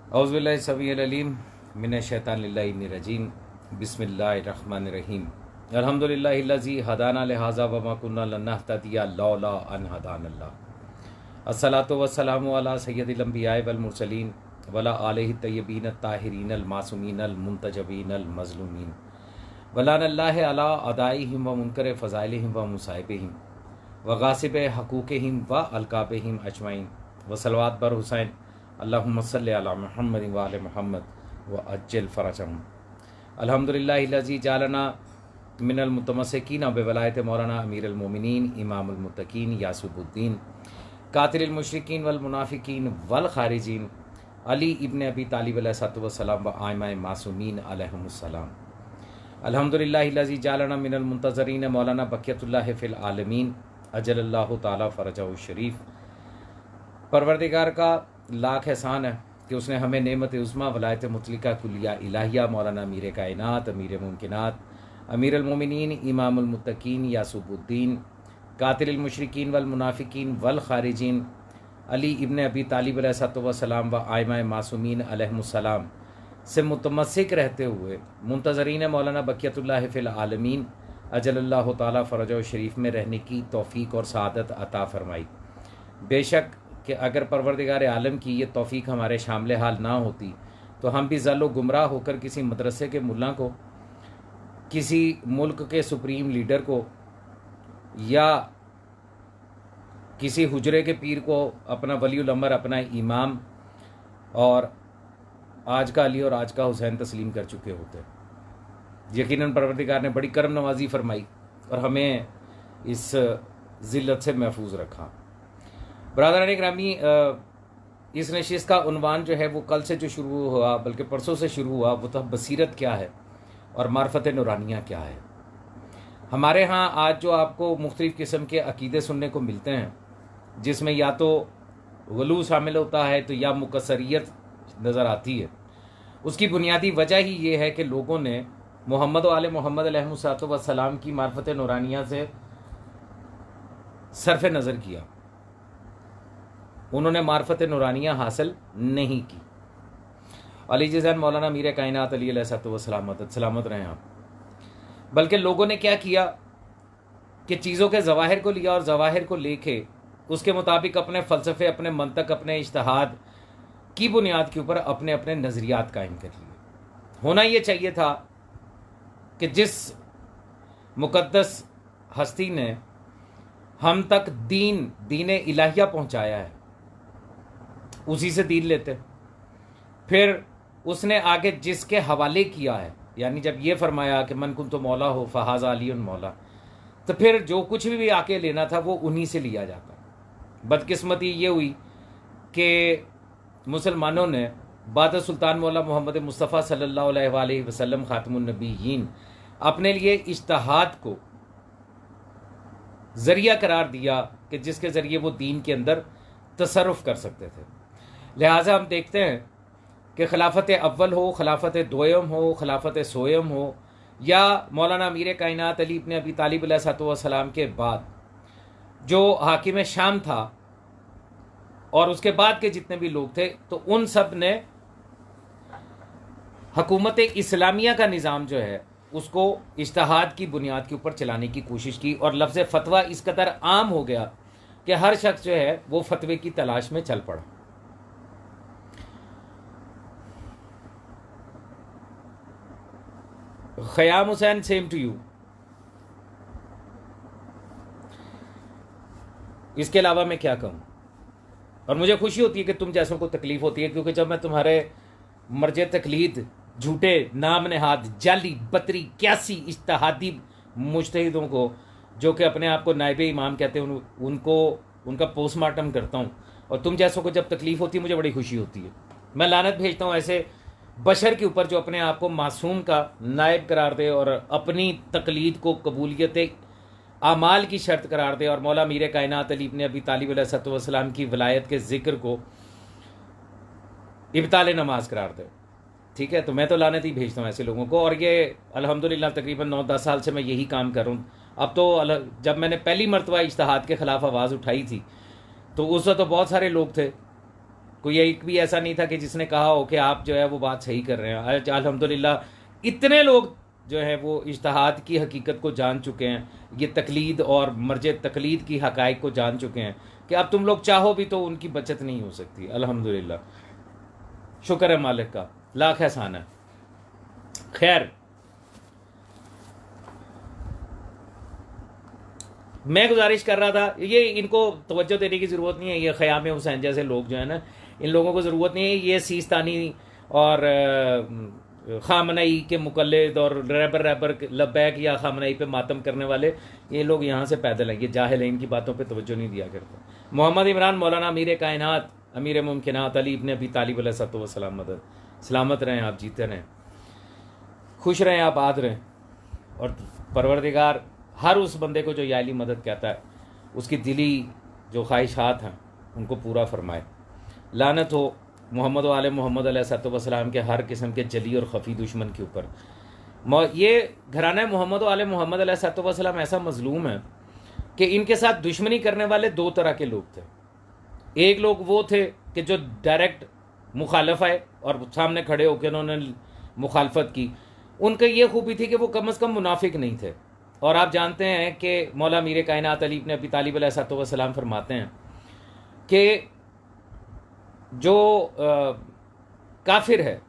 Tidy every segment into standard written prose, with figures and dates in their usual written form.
औज़ुबिल्लाहि समीउल अलीम मिनश्शैतानिर्रजीम बिस्मिल्लाहिर्रहमानिर्रहीम अल्हम्दुलिल्लाहिल्लज़ी हदाना लिहाज़ा वमा कुन्ना लिनहतदिया लौला अन हदानल्लाह अस्सलातु वस्सलामु अला सय्यदिल अंबिया'i वल मुरसलीन वला आलिहि तय्यबीन ताहिरीन अल मासूमीन अल मुंतजबीन अल मज़लूमीन वलानल्लाहि अला अदाइहिम व मुनकर फ़ज़ाइलिहिम व मुसाइबिहिम व गासिब हकूक़िहिम व अलकाबिहिम अजमईन व सलवात बर हुसैन अल्लाहुम्मा सल्लि अला मुहम्मद व आले मुहम्मद व अज्जल फ़रजहम। अल्हम्दुलिल्लाहिल्लज़ी जालना मिनल मुतमस्सिकीन बिवलायत मौलाना अमीरुल मोमिनीन इमामुल मुत्तकीन यासूबुद्दीन कातिल मुशरिकीन वल मुनाफिकीन वल खारिजीन अली इब्न अबी तालिब अलैहिस्सलातु वस्सलाम व आइमाए मासूमीन अलैहिमुस्सलाम। अल्हम्दुलिल्लाहिल्लज़ी जालना मिनल मुंतज़रीन मौलाना बक़ियतुल्लाह फ़िल आलमीन अजलल्लाहु ताला फ़रजहु शरीफ। परवरदिगार का लाख एहसान है कि उसने हमें नेमत उज़्मा वलायत मुतलिका कुलिया इलाहिया मौलाना अमीर कायनात अमीर मुमकिनात अमीरुल मोमिनीन इमामुल मुत्तकीन यासूबुद्दीन कातिल मुशरिकीन वल मुनाफिकीन वल खारिजीन अली इब्न अबी तालिब अलैहिस्सलातु वस्सलाम व आइमाए मासूमीन अलैहिमुस्सलाम से मुतमस्सिक रहते हुए मुंतज़रीन मौलाना बक़ियतुल्लाह फ़िल आलमीन अजलल्लाहु ताला फ़रजहु शरीफ में रहने की तौफ़ीक और सआदत अता फ़रमाई। बेशक कि अगर परवरदिगार आलम की ये तौफ़ीक हमारे शामिल हाल ना होती तो हम भी ज़ल्लो गुमराह होकर किसी मदरसे के मुल्ला को, किसी मुल्क के सुप्रीम लीडर को या किसी हुजरे के पीर को अपना वलीउल अमर, अपना इमाम और आज का अली और आज का हुसैन तस्लीम कर चुके होते। यकीनन परवरदिगार ने बड़ी करम नवाजी फरमाई और हमें इस ज़िल्लत से महफूज रखा। बरादरान ग्रामी, इस नशिस्त का उन्वान जो है वो कल से जो शुरू हुआ, बल्कि परसों से शुरू हुआ, वो तो बसीरत क्या है और मार्फत नूरानिया क्या है। हमारे यहाँ आज जो आपको मुख्तलिफ़ किस्म के अकीदे सुनने को मिलते हैं, जिसमें या तो गलू शामिल होता है तो या मुकसरियत नज़र आती है, उसकी बुनियादी वजह ही ये है कि लोगों ने मोहम्मद व आले मोहम्मद अलैहिस्सलातु वस्सलाम की मार्फत नूरानिया से सरफ़ नज़र किया। उन्होंने मार्फत नूरानिया हासिल नहीं की। अली जैन मौलाना मीर कायनात अली अलैहिस्सलातु वस्सलाम सलामत रहे आप। बल्कि लोगों ने क्या किया कि चीज़ों के ज़वाहिर को लिया और ज़वाहिर को लेके उसके मुताबिक अपने फ़लसफ़े, अपने मंतक, अपने इज्तिहाद की बुनियाद के ऊपर अपने अपने नज़रियात कायम कर लिए। होना ये चाहिए था कि जिस मुक़द्दस हस्ती ने हम तक दीन इलाहिया पहुँचाया है उसी से दीन लेते। फिर उसने आगे जिसके हवाले किया है, यानी जब ये फरमाया कि मन कुन तो मौला हो फ़हाज़ा अलीउन मौला, तो फिर जो कुछ भी आके लेना था वो उन्हीं से लिया जाता। बदकिस्मती ये हुई कि मुसलमानों ने बाद सुल्तान मौला मोहम्मद मुस्तफ़ा सल्लल्लाहु अलैहि वसल्लम ख़ातमुन नबीयीन अपने लिए इज्तिहाद को ज़रिया करार दिया कि जिसके ज़रिए वो दीन के अंदर तसर्रुफ़ कर सकते थे। लिहाजा हम देखते हैं कि खिलाफत अव्वल हो, खिलाफत दोयम हो, खिलाफत सोयम हो, या मौलाना अमीर कायनात अली इब्न अबी तालिब अलैहिस्सलातु वस्सलाम के बाद जो हाकिम शाम था और उसके बाद के जितने भी लोग थे, तो उन सब ने हुकूमत इस्लामिया का निज़ाम जो है उसको इज्तिहाद की बुनियाद के ऊपर चलाने की कोशिश की और लफ्ज़ फ़तवा इस कदर आम हो गया कि हर शख्स जो है वो फतवे की तलाश में चल पड़ा। Khayyam Hussain, same to you. इसके अलावा मैं क्या कहूँ, और मुझे खुशी होती है कि तुम जैसों को तकलीफ़ होती है, क्योंकि जब मैं तुम्हारे मर्ज तकलीद, झूठे नाम नहाद, जाली बतरी क्यासी इज्तिहादी मुज्तहिदों को जो कि अपने आप को नायब इमाम कहते हैं, उनको उनका पोस्टमार्टम करता हूँ, और तुम जैसों को जब तकलीफ़ होती है मुझे बड़ी खुशी होती है। मैं लानत भेजता हूँ ऐसे बशर के ऊपर जो अपने आप को मासूम का नायब करार दे और अपनी तकलीद को कबूलियत आमाल की शर्त करार दे और मौला मीर कायनात अली इब्न अबी तालिब अलैहिस्सलातु वस्सलाम की वलायत के ज़िक्र को इब्ताल नमाज करार दे। ठीक है, तो मैं तो लानत ही भेजता हूँ ऐसे लोगों को, और ये अल्हम्दुलिल्लाह तकरीबन 9-10 साल से मैं यही काम कर रहा हूँ। अब तो जब मैंने पहली मरतबा इज्तिहाद के ख़िलाफ़ आवाज़ उठाई थी तो उस वक्त तो बहुत सारे लोग थे, कोई एक भी ऐसा नहीं था कि जिसने कहा हो कि आप जो है वो बात सही कर रहे हैं। आज अल्हम्दुलिल्लाह इतने लोग जो है वो इज्तिहाद की हकीकत को जान चुके हैं, ये तकलीद और मर्ज तकलीद की हकायक को जान चुके हैं कि अब तुम लोग चाहो भी तो उनकी बचत नहीं हो सकती। अल्हम्दुलिल्लाह, शुक्र है मालिक का, लाख एहसान है। खैर, मैं गुजारिश कर रहा था, ये इनको तवज्जो देने की ज़रूरत नहीं है, ये ख़याम हुसैन जैसे लोग जो है ना, इन लोगों को ज़रूरत नहीं है ये सीस्तानी और खामनई के मुकल्लिद और रैबर लब्बैक या खामनई पे मातम करने वाले, ये लोग यहाँ से पैदल हैं, ये जाहिल हैं, इनकी बातों पे तवज्जो नहीं दिया करते। मोहम्मद इमरान मौलाना अमीर कायनात अमीर मुमकिनात अली इब्न अबी तालिब अलैहिस्सलाम मदद, सलामत रहें आप, जीते रहें, खुश रहें, आबाद रहें, और परवरदिगार हर उस बंदे को जो या अली मदद कहता है उसकी दिली जो ख्वाहिशात हैं उनको पूरा फरमाए। लानत हो मोहम्मद व आले मोहम्मद अलैहिस्सलाम के हर किस्म के जली और खफी दुश्मन के ऊपर। ये घराना मोहम्मद व आले मोहम्मद अलैहिस्सलाम ऐसा मजलूम है कि इनके साथ दुश्मनी करने वाले दो तरह के लोग थे। एक लोग वो थे कि जो डायरेक्ट मुखालफ आए और सामने खड़े होकर उन्होंने मुखालफत की, उनका ये खूबी थी कि वो कम अज़ कम मुनाफिक नहीं थे। और आप जानते हैं कि मौला अमीर कायनात अली इब्न अबी तालिब अलैहिस्सलाम फरमाते हैं कि जो काफिर है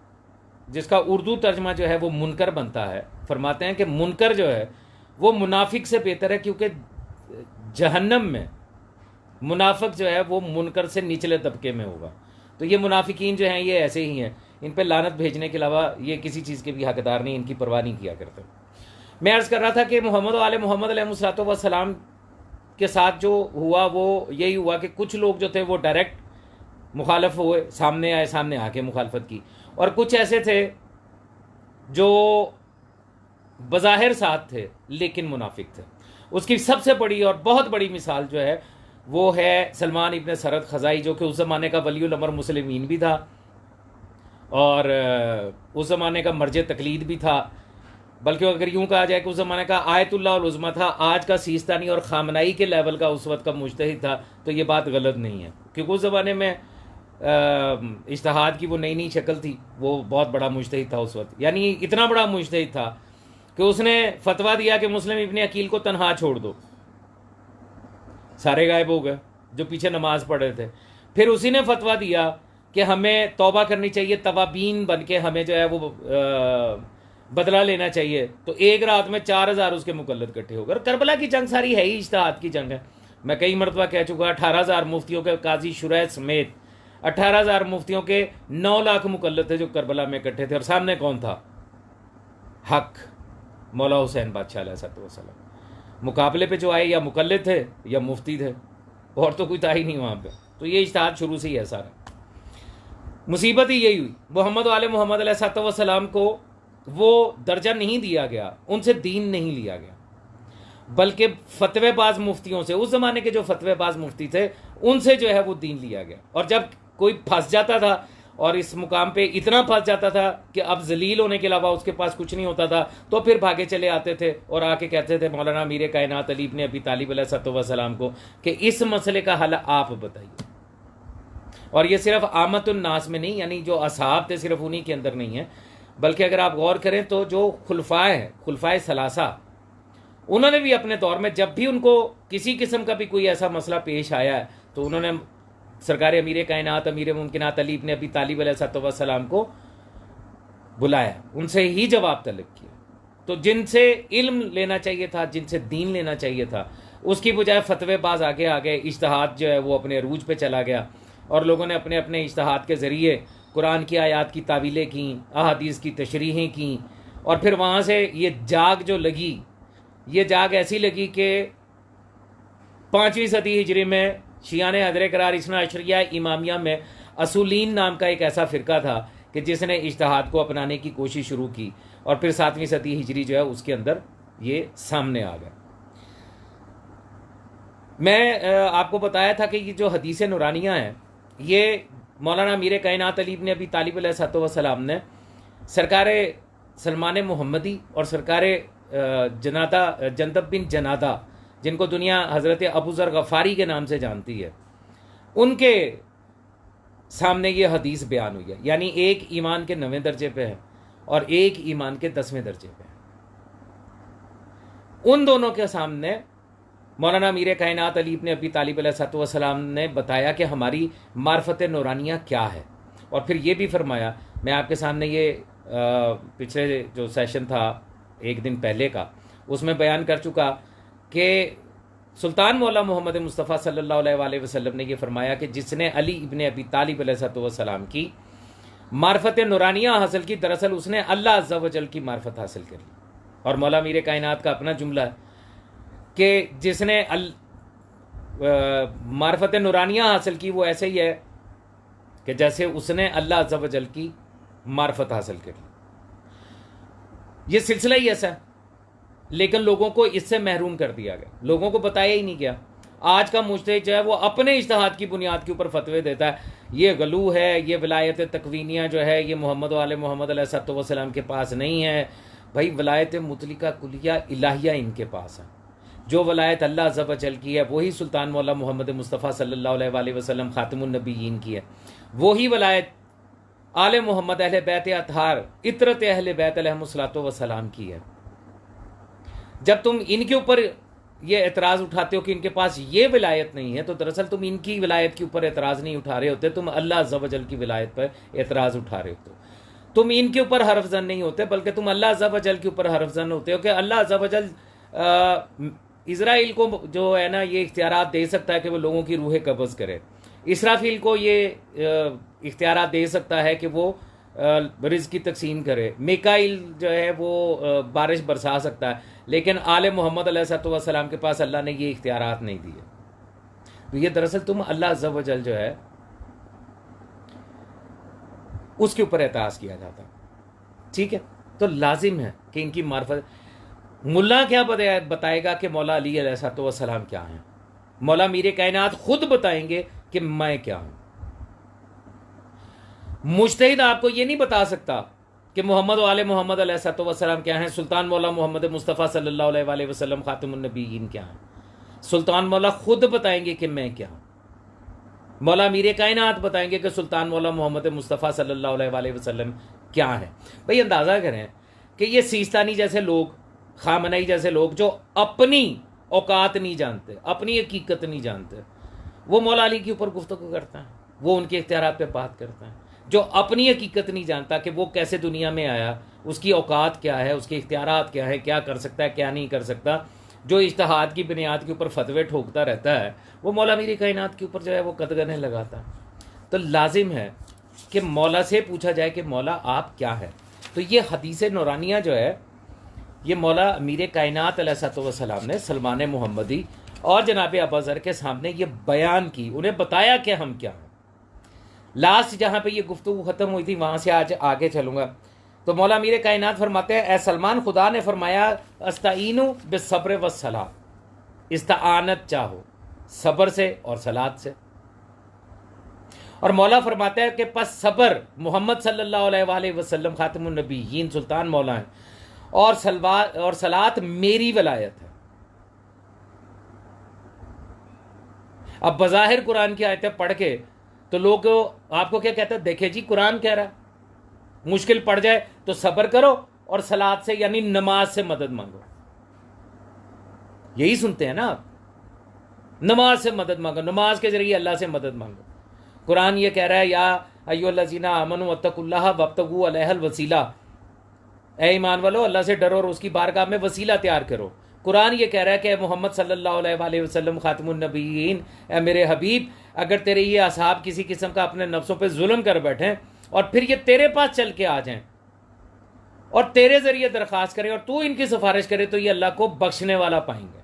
जिसका उर्दू तर्जमा जो है वो मुनकर बनता है, फरमाते हैं कि मुनकर जो है वो मुनाफिक से बेहतर है, क्योंकि जहन्नम में मुनाफिक जो है वो मुनकर से निचले तबके में होगा। तो ये मुनाफिकीन जो हैं ये ऐसे ही हैं, इन पर लानत भेजने के अलावा ये किसी चीज़ के भी हकदार नहीं, इनकी परवाह नहीं किया करते। मैं अर्ज़ कर रहा था कि मोहम्मद व आले मोहम्मद अलैहिस्सलाम के साथ जो हुआ वो यही हुआ कि कुछ लोग जो थे वो डायरेक्ट मुखालफ हुए, सामने आए, सामने आके मुखालफत की, और कुछ ऐसे थे जो बज़ाहिर साथ थे लेकिन मुनाफिक थे। उसकी सबसे बड़ी और बहुत बड़ी मिसाल जो है वो है सलमान इब्न सरद ख़ज़ाई, जो कि उस ज़माने का वलीउल अमर मुस्लिमीन भी था और उस ज़माने का मर्ज तकलीद भी था, बल्कि अगर यूँ कहा जाए कि उस ज़माने का आयतुल्लाह और उज़्मा था, आज का सीस्तानी और खामनाई के लेवल का उस वक्त का मुज्तहिद था। तो ये बात गलत नहीं है, क्योंकि उस ज़माने में इज्तिहाद की वो नई नई शक्ल थी, वो बहुत बड़ा मुज्तहिद था उस वक्त, यानी इतना बड़ा मुज्तहिद था कि उसने फतवा दिया कि मुस्लिम इब्न अकील को तनहा छोड़ दो। सारे गायब हो गए जो पीछे नमाज पढ़ रहे थे। फिर उसी ने फतवा दिया कि हमें तौबा करनी चाहिए, तवाबीन बन के हमें जो है वो बदला लेना चाहिए। तो एक रात में 4000 उसके मुकल्लद इकट्ठे हो गए। करबला की जंग सारी है ही इज्तिहाद की जंग है। मैं कई मरतबा कह चुका, 18,000 मुफ्तियों के काजी शुरैह समेत 18,000 मुफ्तियों के 9 लाख मुकल्लद थे जो करबला में इकट्ठे थे, और सामने कौन था? हक मौला हुसैन बादशाह अलैहिस्सलाम। मुकाबले पे जो आए या मुकल्लिद थे या मुफ्ती थे, और तो कोई था ही नहीं वहाँ पे। तो ये इज्तिहाद शुरू से ही ऐसा रहा। मुसीबत ही यही हुई, मोहम्मद वाले मोहम्मद अलैहिस्सलाम को वो दर्जा नहीं दिया गया, उनसे दीन नहीं लिया गया, बल्कि फतवेबाज मुफ्तियों से, उस ज़माने के जो फतवेबाज मुफ्ती थे उनसे जो है वो दीन लिया गया। और जब कोई फंस जाता था और इस मुकाम पे इतना फंस जाता था कि अब जलील होने के अलावा उसके पास कुछ नहीं होता था, तो फिर भागे चले आते थे और आके कहते थे मौलाना अमीर कायनात अली इब्न अबी तालिब अलैहिस्सलाम को कि इस मसले का हल आप बताइए। और ये सिर्फ आमतुन नास में नहीं, यानी जो असहाब थे सिर्फ उन्हीं के अंदर नहीं है, बल्कि अगर आप गौर करें तो जो खुलफाए हैं, खुलफाए सलासा, उन्होंने भी अपने दौर में जब भी उनको किसी किस्म का भी कोई ऐसा मसला पेश आया है तो उन्होंने सरकार अमीर कायनात अमीर मुमकिनात अली इब्न अबी तालिब अलैहिस्सलाम को बुलाया, उनसे ही जवाब तलब किया। तो जिनसे इल्म लेना चाहिए था, जिनसे दीन लेना चाहिए था, उसकी बजाय फतवेबाज आगे आ गए। इज्तिहाद जो है वो अपने अरूज पे चला गया और लोगों ने अपने अपने इज्तिहाद के ज़रिए कुरान की आयात की तावीलें की, अहादीस की तशरीहें की, और फिर वहाँ से ये जाग जो लगी, ये जाग ऐसी लगी कि 5वीं सदी हिजरी में शियान हज़रे करार इसना अशरिया इमामिया में असूलीन नाम का एक ऐसा फ़िरका था कि जिसने इज्तिहाद को अपनाने की कोशिश शुरू की, और फिर 7वीं सदी हिजरी जो है उसके अंदर ये सामने आ गया। मैं आपको बताया था कि ये जो हदीस नूरानियाँ हैं ये मौलाना अमीर कायनात अली इब्न अबी तालिब अलैहिस्सलाम ने सरकार सलमान मुहम्मदी और सरकार जनादा जंदब बिन जनादा, जिनको दुनिया हज़रत अबू ज़र गफ़ारी के नाम से जानती है, उनके सामने ये हदीस बयान हुई है, यानी एक ईमान के 9वें दर्जे पे है और एक ईमान के 10वें दर्जे पे है। उन दोनों के सामने मौलाना मीर कायनात अली इब्न अबी तालिब अलैहिस्सलाम ने बताया कि हमारी मार्फत नूरानिया क्या है, और फिर ये भी फरमाया, मैं आपके सामने ये पिछले जो सेशन था एक दिन पहले का, उसमें बयान कर चुका कि सुल्तान मौला मोहम्मद मुस्तफ़ा सल्लल्लाहु अलैहि वसल्लम ने यह फरमाया कि जिसने अली इब्न अबी तालिब अलैहिस्सलाम की मार्फत नूरानिया हासिल की, दरअसल उसने अल्लाह अज़्ज़ा व जल की मार्फत हासिल कर ली। और मौला मीर कायनात का अपना जुमला है कि जिसने मार्फत नूरानिया हासिल की वो ऐसे ही है कि जैसे उसने अल्लाह अज़्ज़ा व जल की मार्फत हासिल कर ली। ये सिलसिला ही ऐसा है, लेकिन लोगों को इससे महरूम कर दिया गया, लोगों को बताया ही नहीं गया। आज का मुज्तहिद जो है वो अपने इज्तिहाद की बुनियाद के ऊपर फतवे देता है, ये गलू है, ये विलायत तकवीनिया जो है ये मोहम्मद वाले मोहम्मद अलैहिस्सलाम के पास नहीं है। भाई विलायत मुतलिका कुलिया इलाहिया इनके पास है। जो वलायत अल्लाह अज़्ज़ा व जल की है वही सुल्तान मौला मोहम्मद मुस्तफ़ा सल्लल्लाहु अलैहि वसल्लम खातिमुन नबीयीन की है। वही वलायत आले मोहम्मद अहले बैत अतहार इतरत अहले बैत अलैहिमुस्सलातु वस्सलाम की है। जब तुम इनके ऊपर ये एतराज़ उठाते हो कि इनके पास ये विलायत नहीं है, तो दरअसल तुम इनकी विलायत के ऊपर एतराज़ नहीं उठा रहे होते, तुम अल्लाह अज़्ज़ा व जल की विलायत पर एतराज़ उठा रहे होते हो। तुम इनके ऊपर हरफजन नहीं होते, बल्कि तुम अल्लाह अज़्ज़ा व जल के ऊपर हरफजन होते हो कि अल्लाह अज़्ज़ा व जल इज़राइल को जो है ना ये इख्तियारात दे सकता है कि वो लोगों की रूहें कब्ज़ करे। इसराफील को ये इख्तियारात दे सकता है कि वो रिज़्क़ की तकसीम करे। मिकाईल जो है वो बारिश बरसा सकता है, लेकिन आले मोहम्मद अलैहिस्सलाम के पास अल्लाह ने ये इख्तियारात नहीं दिए। तो ये दरअसल तुम अल्लाह अज़्ज़ा व जल जो है उसके ऊपर एतराज़ किया जाता है। ठीक है, तो लाजिम है कि इनकी मार्फत, मुल्ला क्या बताएगा कि मौला अली अलैहिस्सलाम क्या हैं, मौला मीर कायनात खुद बताएंगे कि मैं क्या हूं। मुज्तहिद आपको ये नहीं बता सकता कि मोहम्मद वाले मोहम्मद अलैहिस्सलाम क्या हैं, सुल्तान मौला मोहम्मद मुस्तफ़ा सल्लल्लाहु अलैहि वसल्लम खातिमुन नबीयीन क्या हैं। सुल्तान मौला खुद बताएंगे कि मैं क्या हूं। मौला मीर कायनात बताएंगे कि सुल्तान मौला मोहम्मद मुस्तफ़ा सल्लल्लाहु अलैहि वसल्लम क्या है। भाई अंदाज़ा करें कि ये सीस्तानी जैसे लोग, खामनई जैसे लोग जो अपनी औकात नहीं जानते, अपनी हकीकत नहीं जानते, वो मौला अली के ऊपर गुफ्तगू करता है, वो उनके इख्तियारात पे बात करता है। जो अपनी हकीकत नहीं जानता कि वो कैसे दुनिया में आया, उसकी औकात क्या है, उसके इख्तियारात क्या है, क्या कर सकता है क्या नहीं कर सकता, जो इज्तिहाद की बुनियाद के ऊपर फतवे ठोकता रहता है, वो मौला मीर कायनात के ऊपर जो है वो कदगने लगाता है। तो लाजिम है कि मौला से पूछा जाए कि मौला आप क्या है। तो ये हदीस नूरानिया जो है ये मौला मीर कायनात अलैहिस्सलाम ने सलमान मोहम्मदी और जनाब अबूज़र के सामने ये बयान की, उन्हें बताया कि हम क्या हैं। लास्ट जहाँ पे ये गुफ्तगू ख़त्म हुई थी वहाँ से आज आगे चलूँगा। तो मौला मीर कायनात फरमाते हैं, ए सलमान, खुदा ने फरमाया अस्ताईनु बिस्सब्र वस्सलात, इस्ताआनत चाहो सब्र से और सलात से। और मौला फरमाता है कि पस सब्र मोहम्मद सल्लल्लाहु अलैहि वसल्लम खातिमुन नबीयीन सुल्तान मौला है, और सलात मेरी वलायत है। अब बज़ाहिर कुरान की आयतें पढ़ के तो लोग आपको क्या कहते हैं, देखे जी कुरान कह रहा है मुश्किल पड़ जाए तो सब्र करो और सलात से यानी नमाज से मदद मांगो। यही सुनते हैं ना आप, नमाज से मदद मांगो, नमाज के जरिए अल्लाह से मदद मांगो। कुरान ये कह रहा है, या अय्युहल्लज़ीना आमनू वत्तकुल्लाह वब्तगू अलैहिल वसीला, ए ईमान वालो अल्लाह से डरो और उसकी बारगाह में वसीला तैयार करो। कुरान ये कह रहा है कि मोहम्मद सल्लल्लाहु अलैहि वसल्लम खातिमुन नबीयीन, ए मेरे हबीब, अगर तेरे ये असहाब किसी किस्म का अपने नफ्सों पे जुल्म कर बैठें और फिर ये तेरे पास चल के आ जाएं और तेरे जरिए दरख्वास्त करें और तू इनकी सिफारिश करे, तो ये अल्लाह को बख्शने वाला पाएंगे।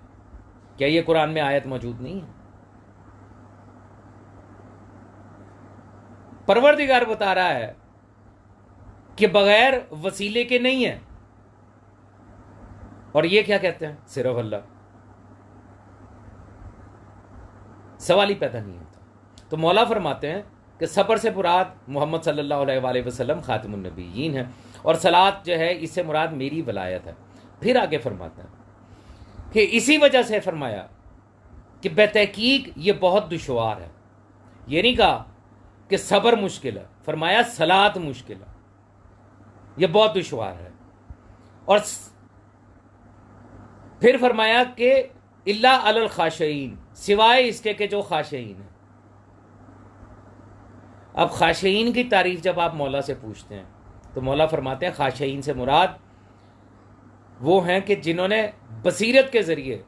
क्या ये कुरान में आयत मौजूद नहीं है? परवरदिगार बता रहा है कि बगैर वसीले के नहीं है, और ये क्या कहते हैं, सिर्फ अल्लाह। सवाल ही पैदा नहीं होता। तो मौला फरमाते हैं कि सब्र से मुराद मोहम्मद सल्लल्लाहु अलैहि वसल्लम खातिमुन नबीयीन है, और सलात जो है इससे मुराद मेरी वलायत है। फिर आगे फरमाते हैं कि इसी वजह से फरमाया कि बेतहकीक ये बहुत दुश्वार है। ये नहीं कहा कि सब्र मुश्किल है, फरमाया सलात मुश्किल है, यह बहुत दुश्वार है। और फिर फरमाया कि इल्ला अलल खाशईन, सिवाय इसके के जो खाशईन है। अब खाशईन की तारीफ जब आप मौला से पूछते हैं तो मौला फरमाते हैं खाशईन से मुराद वो हैं कि जिन्होंने बसीरत के ज़रिए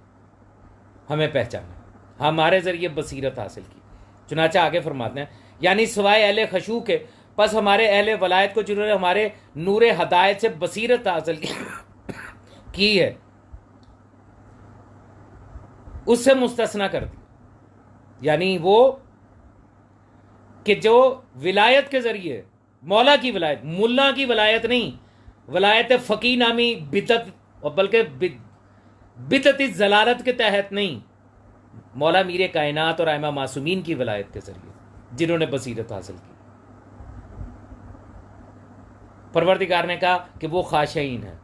हमें पहचाना, हमारे ज़रिए बसीरत हासिल की। चुनाचा आगे फरमाते हैं यानी सिवाय अहले खशू के, बस हमारे अहले वलायत को जिन्होंने हमारे नूर हदायत से बसीरत हासिल की है उससे मुस्तस्ना कर दी। यानी वो कि जो विलायत के ज़रिए, मौला की विलायत, मुल्ला की विलायत नहीं, विलायत फ़की नामी बिदत, और बल्कि बिदत ज़लालत के तहत नहीं, मौला मीर कायनात और आइमा मासूमीन की विलायत के ज़रिए जिन्होंने बसीरत हासिल की। परवरदिगार ने कहा कि वो खाशईन है।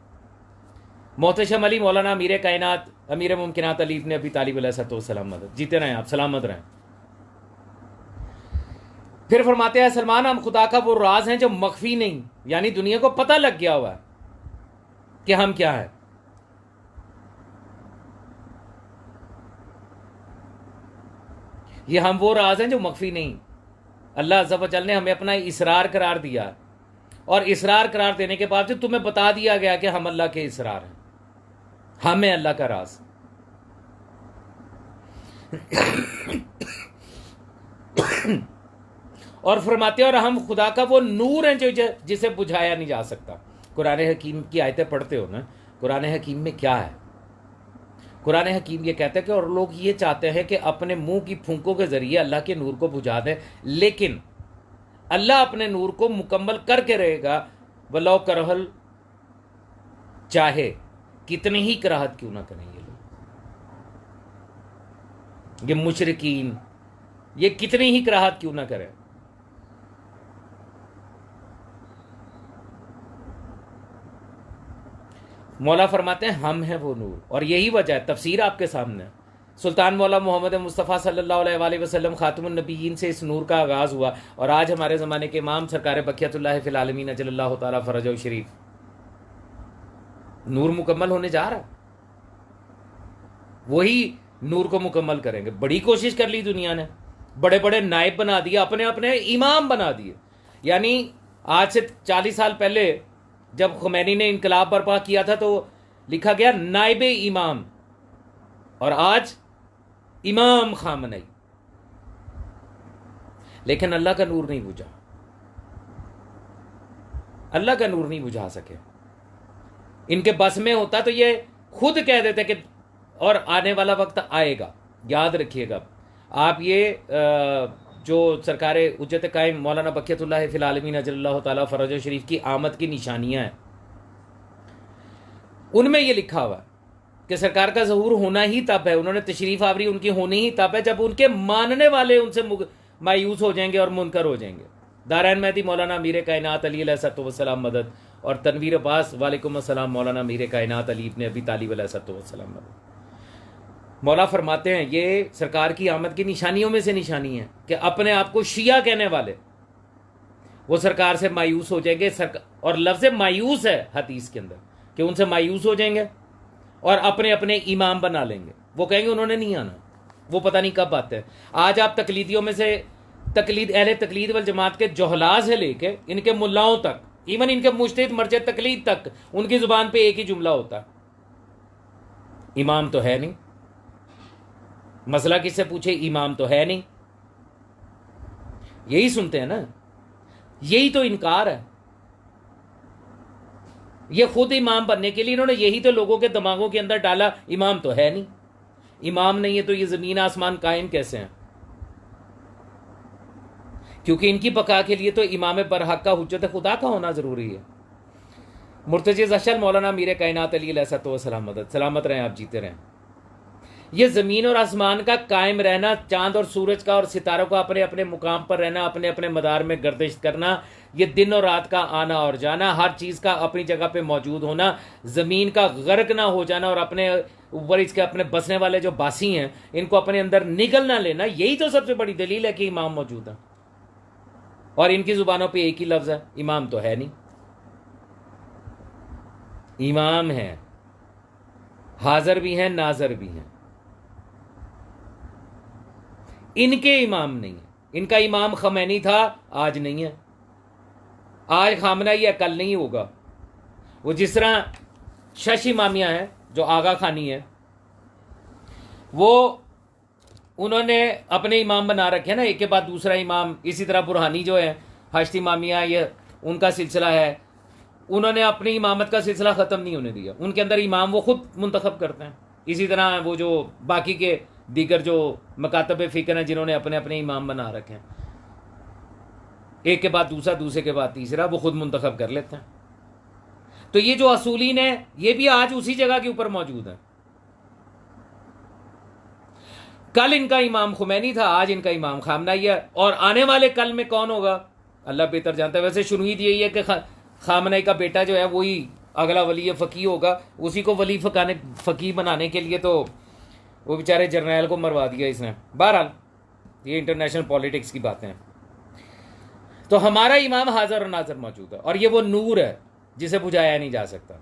मोहतशम अली मौलाना मीर कायनात अमीर मुमकिनात अली इब्न अबी तालिब अलैहिस्सलाम मदद, जीते रहें आप, सलामत रहें। फिर फरमाते हैं सलमान, हम खुदा का वो राज हैं जो मख्फी नहीं, यानी दुनिया को पता लग गया हुआ है कि हम क्या है। ये हम वो राज हैं जो मख्फी नहीं। अल्लाह अज़्ज़ा व जल ने हमें अपना इसरार करार दिया, और इसरार करार देने के बाद तुम्हें बता दिया गया कि हम अल्लाह के इसरार हैं, हम हैं अल्लाह का राज। और फरमाते और हम खुदा का वो नूर हैं जो जिसे बुझाया नहीं जा सकता। कुरान हकीम की आयतें पढ़ते हो ना, कुरान हकीम में क्या है? कुरान हकीम ये कहते हैं कि और लोग ये चाहते हैं कि अपने मुंह की फूंकों के जरिए अल्लाह के नूर को बुझा दें, लेकिन अल्लाह अपने नूर को मुकम्मल करके रहेगा, वलो करहल, चाहे कितनी ही कराहत क्यों ना करें ये लोग, ये मुशरिकीन, ये कितनी ही कराहत क्यों ना करें। मौला फरमाते हैं हम हैं वो नूर, और यही वजह है, तफसीर आपके सामने है। सुल्तान मौला मोहम्मद मुस्तफ़ा सल्लल्लाहु अलैहि वसल्लम खातमुन नबीयीन से इस नूर का आगाज़ हुआ, और आज हमारे ज़माने के इमाम सरकार बक़ियतुल्लाह फ़िल आलमीन अजल्लल्लाहु ताला फ़रजहु शरीफ, नूर मुकम्मल होने जा रहा, वही नूर को मुकम्मल करेंगे। बड़ी कोशिश कर ली दुनिया ने, बड़े बड़े नायब बना दिए, अपने अपने इमाम बना दिए। यानी आज से 40 साल पहले जब खुमैनी ने इनकलाब बर्पा किया था तो लिखा गया नायब इमाम, और आज इमाम खामनई। लेकिन अल्लाह का नूर नहीं बुझा, अल्लाह का नूर नहीं बुझा सके। इनके बस में होता तो ये खुद कह देते कि और आने वाला वक्त आएगा। याद रखिएगा आप, ये जो सरकार उज्जत कायम मौलाना बक़ियतुल्लाह फ़िल आलमीन अजल्लल्लाहु ताला फ़रजहु शरीफ की आमद की निशानियां हैं, उनमें ये लिखा हुआ कि सरकार का ज़हूर होना ही तब है, उन्होंने तशरीफ़ आवरी उनकी होनी ही तब है जब उनके मानने वाले उनसे मायूस हो जाएंगे और मुनकर हो जाएंगे। दारैन मेहदी मौलाना मीर कायनात अली अलैहिस्सलाम मदद, और तनवीर अब्बास वालेकुम अस्सलाम मौलाना मीर कायनात अली इब्न अबी तालिब अलैहिस्सलाम मदद। मौला फरमाते हैं ये सरकार की आमद की निशानियों में से निशानी है कि अपने आप को शिया कहने वाले वो सरकार से मायूस हो जाएंगे। और लफ्ज़ मायूस है हदीस के अंदर कि उनसे मायूस हो जाएंगे और अपने अपने इमाम बना लेंगे। वो कहेंगे उन्होंने नहीं आना, वो पता नहीं कब आते हैं। आज आप तकलीदियों में से अहले तकलीद वल जमात के जोहला से लेके इनके मुल्लाओं तक, इवन इनके मुज्तहिद मर्जे तकलीद तक, उनकी जुबान पे एक ही जुमला होता है, इमाम तो है नहीं। मसला किससे पूछे, इमाम तो है नहीं। यही सुनते हैं ना, यही तो इनकार है। ये खुद इमाम बनने के लिए इन्होंने यही तो लोगों के दिमागों के अंदर डाला, इमाम तो है नहीं। इमाम नहीं है तो ये जमीन आसमान कायम कैसे हैं? क्योंकि इनकी बका के लिए तो इमाम बरहक का हुज्जत खुदा का होना जरूरी है। मुर्तज़िज़ अशल मौलाना मीर कायनात अली अलैहिस्सलाम मदद, सलामत रहें आप, जीते रहें। ये ज़मीन और आसमान का कायम रहना, चांद और सूरज का और सितारों का अपने अपने मुकाम पर रहना, अपने अपने मदार में गर्दिश करना, ये दिन और रात का आना और जाना, हर चीज़ का अपनी जगह पे मौजूद होना, ज़मीन का गर्क ना हो जाना और अपने ऊपर इसके अपने बसने वाले जो बासी हैं इनको अपने अंदर निगल ना लेना, यही तो सबसे बड़ी दलील है कि इमाम मौजूद है। और इनकी जुबानों पे एक ही लफ्ज है, इमाम तो है नहीं। इमाम है, हाजिर भी हैं, नाजर भी हैं, इनके इमाम नहीं है। इनका इमाम खमैनी था, आज नहीं है। आज खामनाई है, कल नहीं होगा। वो जिस तरह शश इमामिया है जो आगा खानी है, वो उन्होंने अपने इमाम बना रखे हैं ना, एक के बाद दूसरा इमाम। इसी तरह बुरहानी जो है हश्ती इमामिया, ये उनका सिलसिला है, उन्होंने अपनी इमामत का सिलसिला ख़त्म नहीं होने दिया। उनके अंदर इमाम वो खुद मुंतखब करते हैं। इसी तरह वो जो बाकी के दीगर जो मकातब फ़िक्र हैं जिन्होंने अपने अपने इमाम बना रखे हैं, एक के बाद दूसरा, दूसरे के बाद तीसरा, वो खुद मुंतखब कर लेते हैं। तो ये जो असूलीन है, ये भी आज उसी जगह के ऊपर मौजूद है। कल इनका इमाम खुमैनी था, आज इनका इमाम खामनाई है। और आने वाले कल में कौन होगा अल्लाह बेहतर जानता है। वैसे शुनूद यही है कि खामनाई का बेटा जो है वही अगला वली फ़कीह होगा। उसी को वली फ़कीह बनाने के लिए तो वो बेचारे जर्नैल को मरवा दिया इसने। बहरहाल ये इंटरनेशनल पॉलिटिक्स की बातें हैं। तो हमारा इमाम हाजिर और नाज़र मौजूद है, और ये वो नूर है जिसे बुझाया नहीं जा सकता।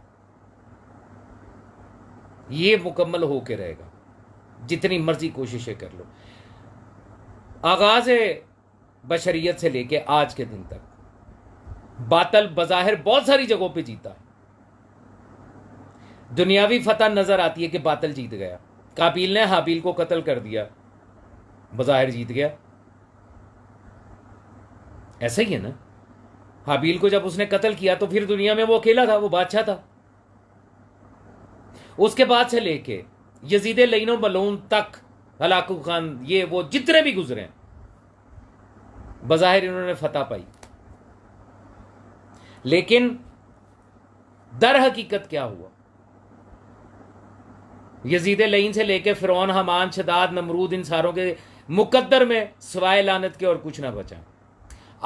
ये मुकम्मल होके रहेगा, जितनी मर्जी कोशिशें कर लो। आगाज बशरियत से लेके आज के दिन तक बातल बज़ाहिर बहुत सारी जगहों पे जीता। दुनियावी फतह नजर आती है कि बातल जीत गया। काबील ने हाबील को कत्ल कर दिया, बज़ाहिर जीत गया। ऐसा ही है ना। हाबील को जब उसने कत्ल किया तो फिर दुनिया में वो अकेला था, वो बादशाह था। उसके बाद से लेके यजीद लईनो बलून तक, हलाकू खान, ये वो जितने भी गुजरे, बज़ाहिर इन्होंने फतह पाई। लेकिन दर हकीकत क्या हुआ? यजीद लईन से लेके फिरौन, हमान, शदाद, नमरूद, इन सारों के मुकद्दर में सिवाय लानत के और कुछ ना बचा।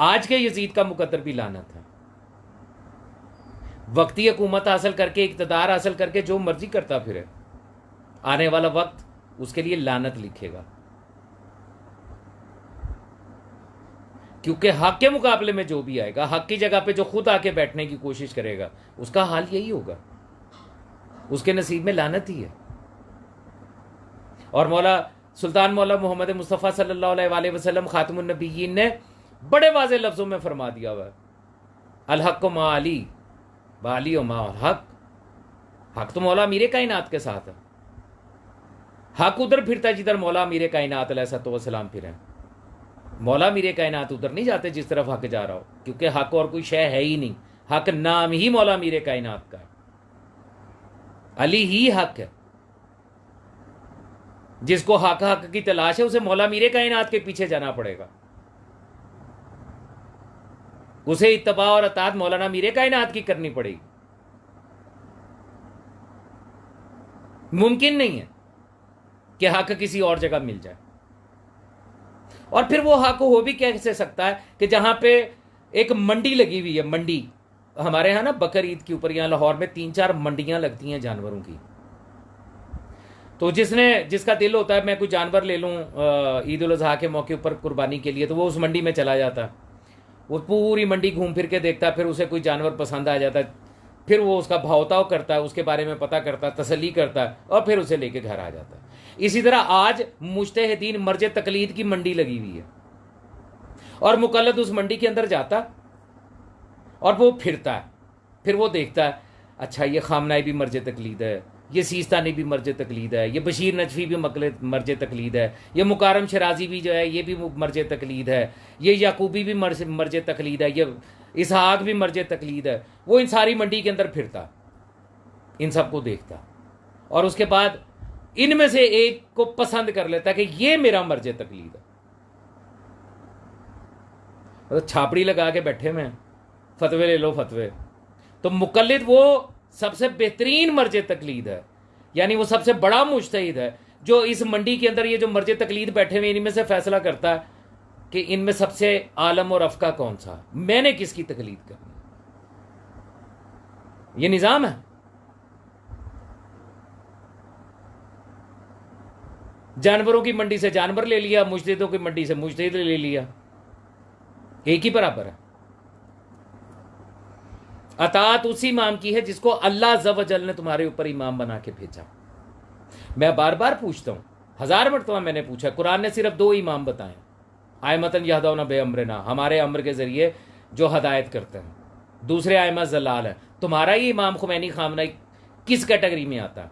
आज के यजीद का मुकद्दर भी लानत है। वक्ती हुकूमत हासिल करके, इक़्तिदार हासिल करके जो मर्जी करता फिरे, आने वाला वक्त उसके लिए लानत लिखेगा। क्योंकि हक के मुकाबले में जो भी आएगा, हक की जगह पे जो खुद आके बैठने की कोशिश करेगा, उसका हाल यही होगा, उसके नसीब में लानत ही है। और मौला सुल्तान मौला मोहम्मद मुस्तफ़ा सल्लल्लाहु अलैहि वसल्लम खातमुन नबिय्यीन ने बड़े वाज़े लफ्ज़ों में फरमा दिया हुआ है, अल हक़्क़ु मा अली बाली मा हक। हक तो मौला अमीर कायनात के साथ है। हक उधर फिरता है जिधर मौला अमीर कायनात अलैहिस्सलाम फिरे। मौला अमीर कायनात उधर नहीं जाते जिस तरफ हक जा रहा हो, क्योंकि हक और कोई शय है ही नहीं। हक नाम ही मौला अमीर कायनात का है। अली ही हक है। जिसको हक हक की तलाश है, उसे मौला अमीर कायनात के पीछे जाना पड़ेगा। उसे इत्तबा और अतात मौलाना अमीर कायनात की करनी पड़ेगी। मुमकिन नहीं है कि हक किसी और जगह मिल जाए। और फिर वो हक हो भी कैसे सकता है कि जहां पे एक मंडी लगी हुई है। मंडी हमारे यहाँ ना बकर ईद के ऊपर, यहाँ लाहौर में 3-4 मंडियां लगती हैं जानवरों की। तो जिसका दिल होता है मैं कोई जानवर ले लूँ ईद उल अज़हा के मौके पर कुर्बानी के लिए, तो वो उस मंडी में चला जाता है। वो पूरी मंडी घूम फिर के देखता है, फिर उसे कोई जानवर पसंद आ जाता है, फिर वो उसका भावताव करता है, उसके बारे में पता करता है, तसल्ली करता है, और फिर उसे लेके घर आ जाता है। इसी तरह आज मुज्तहिदीन मर्ज तकलीद की मंडी लगी हुई है, और मुकल्लद उस मंडी के अंदर जाता और वो फिरता है। फिर वो देखता है, अच्छा ये खामनाई भी मर्ज तकलीद है, ये सीस्तानी भी मर्ज तकलीद है, ये बशीर नजफी भी मर्ज तकलीद है, ये मुकारम शराजी भी जो है ये भी मर्ज तकलीद है, ये याकूबी भी मर्ज तकलीद है, ये इसहाक भी मर्ज तकलीद है। वो इन सारी मंडी के अंदर फिरता, इन सबको देखता, और उसके बाद इनमें से एक को पसंद कर लेता कि ये मेरा मर्ज तकलीद है। तो छापड़ी लगा के बैठे में फतवे ले लो फतवे। तो मुकल्लिद वो सबसे बेहतरीन मर्ज तकलीद है, यानी वो सबसे बड़ा मुज्तहिद है, जो इस मंडी के अंदर ये जो मर्ज तकलीद बैठे हुए इनमें से फैसला करता है कि इनमें सबसे आलम और अफका कौन सा, मैंने किसकी तकलीद करनी। ये निज़ाम है। जानवरों की मंडी से जानवर ले लिया, मुज्तहिदों की मंडी से मुज्तहिद ले लिया। एक ही बराबर है। अतात उसी इमाम की है जिसको अल्लाह अज़्ज़ व जल ने तुम्हारे ऊपर इमाम बना के भेजा। मैं बार बार पूछता हूं, 1000 मरतबा मैंने पूछा, कुरान ने सिर्फ 2 इमाम बताए, आयमतन यहदौना बे अमरना, हमारे अमर के जरिए जो हदायत करते हैं, दूसरे आयमा जलाल है। तुम्हारा ये इमाम खुमैनी खामनाई किस कैटेगरी में आता है?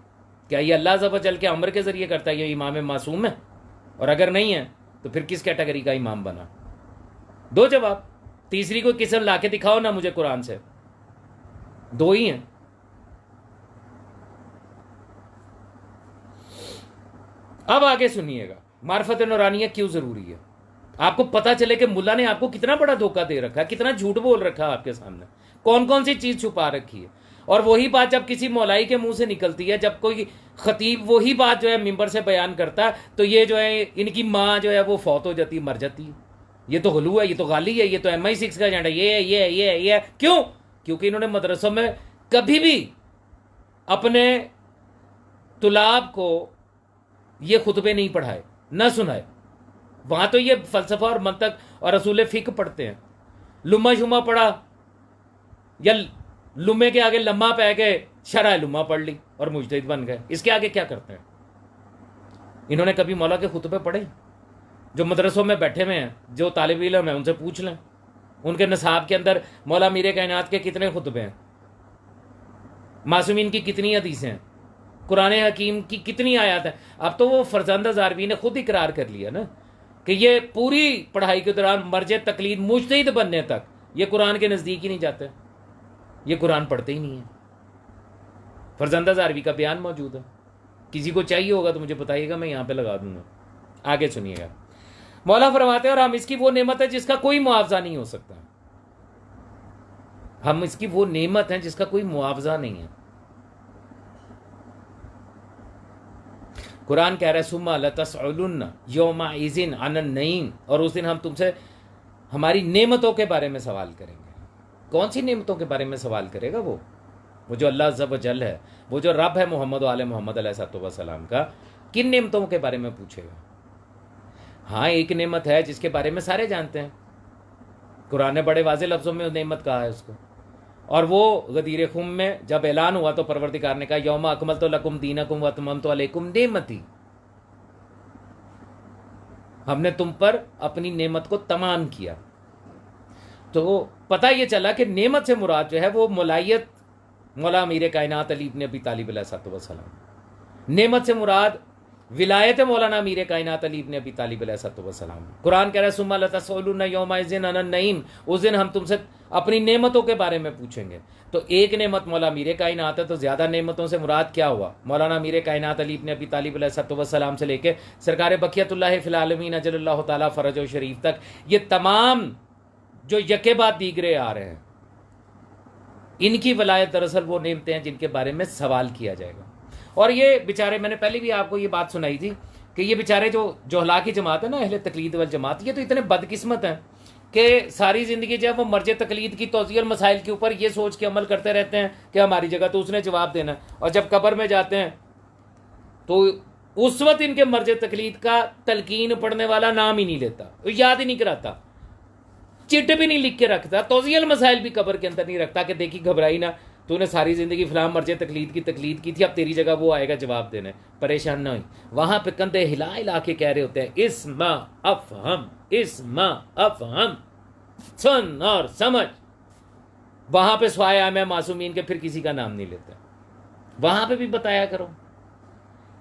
क्या ये अल्लाह अज़्ज़ व जल के अमर के जरिए करता है, ये इमाम मासूम है? और अगर नहीं है तो फिर किस कैटेगरी का इमाम बना? दो जवाब। तीसरी कोई किस्म ला के दिखाओ ना मुझे कुरान से। 2 ही हैं। अब आगे सुनिएगा, मार्फत नूरानिया क्यों जरूरी है। आपको पता चले कि मुल्ला ने आपको कितना बड़ा धोखा दे रखा है, कितना झूठ बोल रखा है आपके सामने, कौन कौन सी चीज छुपा रखी है। और वही बात जब किसी मौलाई के मुंह से निकलती है, जब कोई खतीब वही बात जो है मिंबर से बयान करता है, तो ये जो है इनकी माँ जो है वो फौत हो जाती है, मर जाती है। ये तो गलू है, ये तो गाली है, ये तो MI6 का एजेंडा, ये क्यों? क्योंकि इन्होंने मदरसों में कभी भी अपने तुलाब को ये खुतबे नहीं पढ़ाए, ना सुनाए। वहां तो ये फलसफा और मंतक और रसूल फिक पढ़ते हैं। लुम्मा शुमा पढ़ा या लुम्मे के आगे लम्मा पह के शरह लुम्मा पढ़ ली और मुजतहिद बन गए। इसके आगे क्या करते हैं? इन्होंने कभी मौला के खुतबे पढ़े? जो मदरसों में बैठे हुए हैं, जो तालिब इल्म है, उनसे पूछ लें, उनके निसाब के अंदर मौला मीरे कायनात के कितने खुतबे हैं, मासूमीन की कितनी हदीसें हैं, कुरान हकीम की कितनी आयत है। अब तो वो फरजंद ज़ारवी ने खुद इकरार कर लिया ना कि ये पूरी पढ़ाई के दौरान मर्ज तकलीद मुजतहिद बनने तक ये कुरान के नज़दीक ही नहीं जाते, ये कुरान पढ़ते ही नहीं है। फरजंद ज़ारवी का बयान मौजूद है, किसी को चाहिए होगा तो मुझे बताइएगा, मैं यहाँ पे लगा दूंगा। आगे सुनिएगा, मौला फरमाते हैं और हम इसकी वो नेमत है जिसका कोई मुआवजा नहीं हो सकता। हम इसकी वो नेमत है जिसका कोई मुआवजा नहीं है। कुरान कह रहा है सुम्मा लतसअलुन्ना यौमइज़िन अनिन नईम, और उस दिन हम तुमसे हमारी नेमतों के बारे में सवाल करेंगे। कौन सी नेमतों के बारे में सवाल करेगा? वो जो अल्लाह अज़्ज़ व जल है, वो जो रब है मोहम्मद आले मोहम्मद अलैहिस्सलाम का, किन नेमतों के बारे में पूछेगा? हाँ, एक नेमत है जिसके बारे में सारे जानते हैं, कुरान ने बड़े वाज़े लफ्ज़ों में नेमत कहा है उसको। और वो गदीर खुम में जब ऐलान हुआ तो परवरदिगार ने कहा यौमा अकमलतु लकुम दीनकुम व अतममतु अलैकुम नेमती, हमने तुम पर अपनी नेमत को तमाम किया। तो पता ये चला कि नेमत से मुराद जो है वो मौलायत मौला अमीर कायनात अली इब्न अबी तालिब अलैहिस्सलाम। नेमत से मुराद विलायत मौलाना अमीर कायनात अली इब्न अबी तालिब अलैहिस्सलाम। कुरान कह रहा है सुम्मा लतसअलुन्ना यौमइज़िन अनिन नईम, उस दिन हम तुमसे अपनी नेमतों के बारे में पूछेंगे। तो एक नेमत मौला अमीर कायनात है, तो ज़्यादा नेमतों से मुराद क्या हुआ? मौलाना अमीर कायनात अली इब्न अबी तालिब अलैहिस्सलाम से लेके सरकार बक़ियतुल्लाह फ़िल आलमीन अजलल्लाहु तआला फ़रजहु शरीफ तक, ये तमाम जो यके बाद दीगरे आ रहे हैं, इनकी वलायत दरअसल वो नेमतें हैं जिनके बारे में सवाल किया जाएगा। और ये बेचारे, मैंने पहले भी आपको ये बात सुनाई थी कि ये बेचारे जो जोहला की जमात है ना, अहले तकलीद वल जमात, ये तो इतने बदकिस्मत हैं कि सारी ज़िंदगी जब वो मर्ज तकलीद की तौज़ीह और मसाइल के ऊपर ये सोच के अमल करते रहते हैं कि हमारी जगह तो उसने जवाब देना है, और जब कब्र में जाते हैं तो उस वक्त इनके मर्ज तकलीद का तलकीन पढ़ने वाला नाम ही नहीं लेता, याद ही नहीं कराता, चिट भी नहीं लिख के रखता, तौज़ीह मसाइल भी कब्र के अंदर नहीं रखता कि देखी घबराई ना, तूने सारी ज़िंदगी फिलहाल मर्ज तकलीद की थी, अब तेरी जगह वो आएगा जवाब देने, परेशान ना हुई। वहाँ पे कंधे हिला हिला के कह रहे होते हैं इस्मा अफ़हम, सुन और समझ। वहाँ पे स्वाया मैं मासूमीन के फिर किसी का नाम नहीं लेते। वहाँ पे भी बताया करो,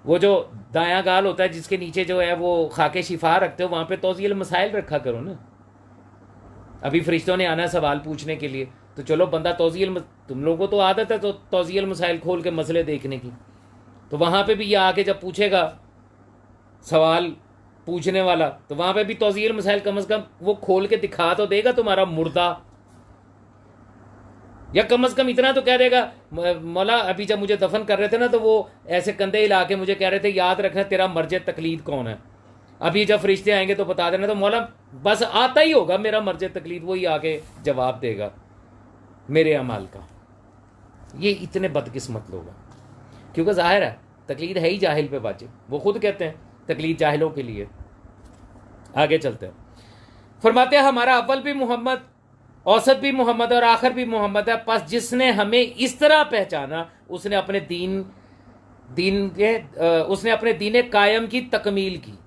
वो जो दायां गाल होता है जिसके नीचे जो है वो खाके शिफा रखते हो, वहाँ पे तौज़ीह मसाइल रखा करो ना। अभी फरिश्तों ने आना सवाल पूछने के लिए, तो चलो बंदा तौज़ीह, तुम लोगों को तो आदत है तो तौज़ीह मसाइल खोल के मसले देखने की, तो वहाँ पे भी ये आके जब पूछेगा सवाल पूछने वाला, तो वहाँ पे भी तौज़ीह मसाइल कम से कम वो खोल के दिखा तो देगा तुम्हारा मुर्दा, या कम से कम इतना तो कह देगा मौला अभी जब मुझे दफन कर रहे थे ना तो वो ऐसे कंधे हिला के मुझे कह रहे थे याद रखना तेरा मर्ज तकलीद कौन है, अभी जब फरिश्ते आएंगे तो बता देना। तो मौला बस आता ही होगा मेरा मर्ज तकलीद, वही आके जवाब देगा मेरे अमाल का। ये इतने बदकिस्मत लोग हैं, क्योंकि जाहिर है तकलीद है ही जाहिल पे वाजिब, वो खुद कहते हैं तकलीद जाहिलों के लिए। आगे चलते हैं, फरमाते हैं हमारा अव्वल भी मोहम्मद, औसत भी मोहम्मद और आखिर भी मोहम्मद है। बस जिसने हमें इस तरह पहचाना उसने अपने उसने अपने दीन कायम की तकमील की।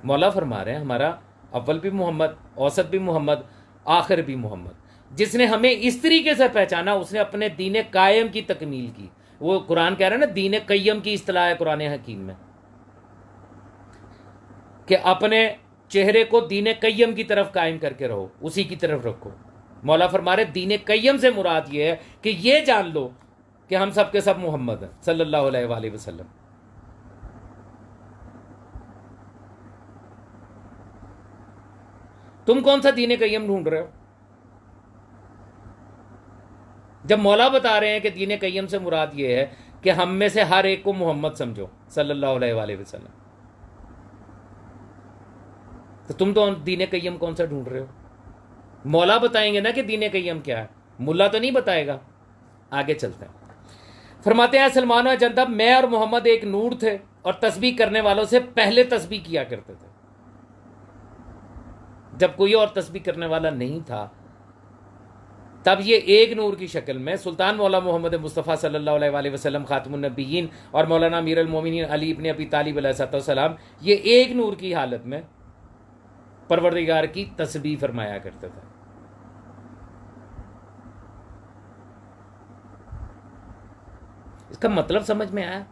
मौला फरमा रहे हैं हमारा अव्वल भी मोहम्मद, औसत भी मोहम्मद, आखिर भी मोहम्मद। जिसने हमें इस तरीके से पहचाना उसने अपने दीन कायम की तकमील की। वो कुरान कह रहा है ना, दीन कय्यम की इस्तिलाह है कुरान हकीम में कि अपने चेहरे को दीन कय्यम की तरफ कायम करके रहो, उसी की तरफ रखो। मौला फरमा रहे दीन कय्यम से मुराद ये है कि ये जान लो कि हम सब के सब मोहम्मद हैं सल्लल्लाहु अलैहि वसल्लम। तुम कौन सा दीन कय्यम ढूंढ रहे हो? जब मौला बता रहे हैं कि दीन कय्यम से मुराद ये है कि हम में से हर एक को मोहम्मद समझो सल्लल्लाहु अलैहि वसल्लम, तो तुम तो दीन कय्यम कौन सा ढूंढ रहे हो? मौला बताएंगे ना कि दीन कय्यम क्या है, मुल्ला तो नहीं बताएगा। आगे चलते हैं। फरमाते हैं सलमान और जंदब, मैं और मोहम्मद एक नूर थे और तस्बीह करने वालों से पहले तस्बीह किया करते थे। जब कोई और तस्बीह करने वाला नहीं था तब ये एक नूर की शक्ल में सुल्तान मौला मोहम्मद मुस्तफ़ा सल्लल्लाहु अलैहि वसल्लम खातमुन नबिय्यीन और मौलाना अमीर अल मोमिनीन अली इब्न अबी तालिब अलैहिस्सलाम ये एक नूर की हालत में परवरदिगार की तस्बीह फरमाया करते थे। इसका मतलब समझ में आया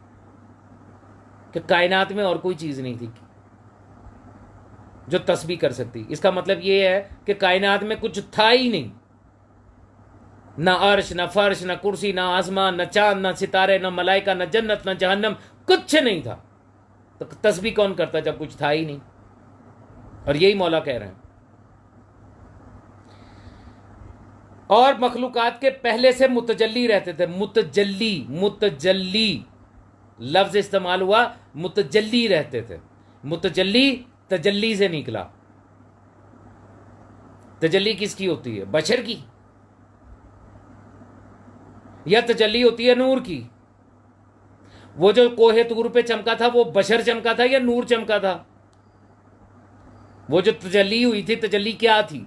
कि कायनात में और कोई चीज नहीं थी जो तस्बीह कर सकती। इसका मतलब यह है कि कायनात में कुछ था ही नहीं, ना अर्श, ना फर्श, ना कुर्सी, ना आसमान, ना चांद, ना सितारे, ना मलाइका, ना जन्नत, ना जहन्नम, कुछ नहीं था। तो तस्बीह कौन करता जब कुछ था ही नहीं? और यही मौला कह रहे हैं। और मखलूकात के पहले से मुतजल्ली रहते थे। मुतजल्ली लफ्ज इस्तेमाल हुआ, मुतजल्ली रहते थे। मुतजल्ली तजल्ली से निकला। तजल्ली किसकी होती है? बशर की, या तजल्ली होती है नूर की? वो जो कोहे तूर पे चमका था वो बशर चमका था या नूर चमका था? वो जो तजल्ली हुई थी, तजल्ली क्या थी?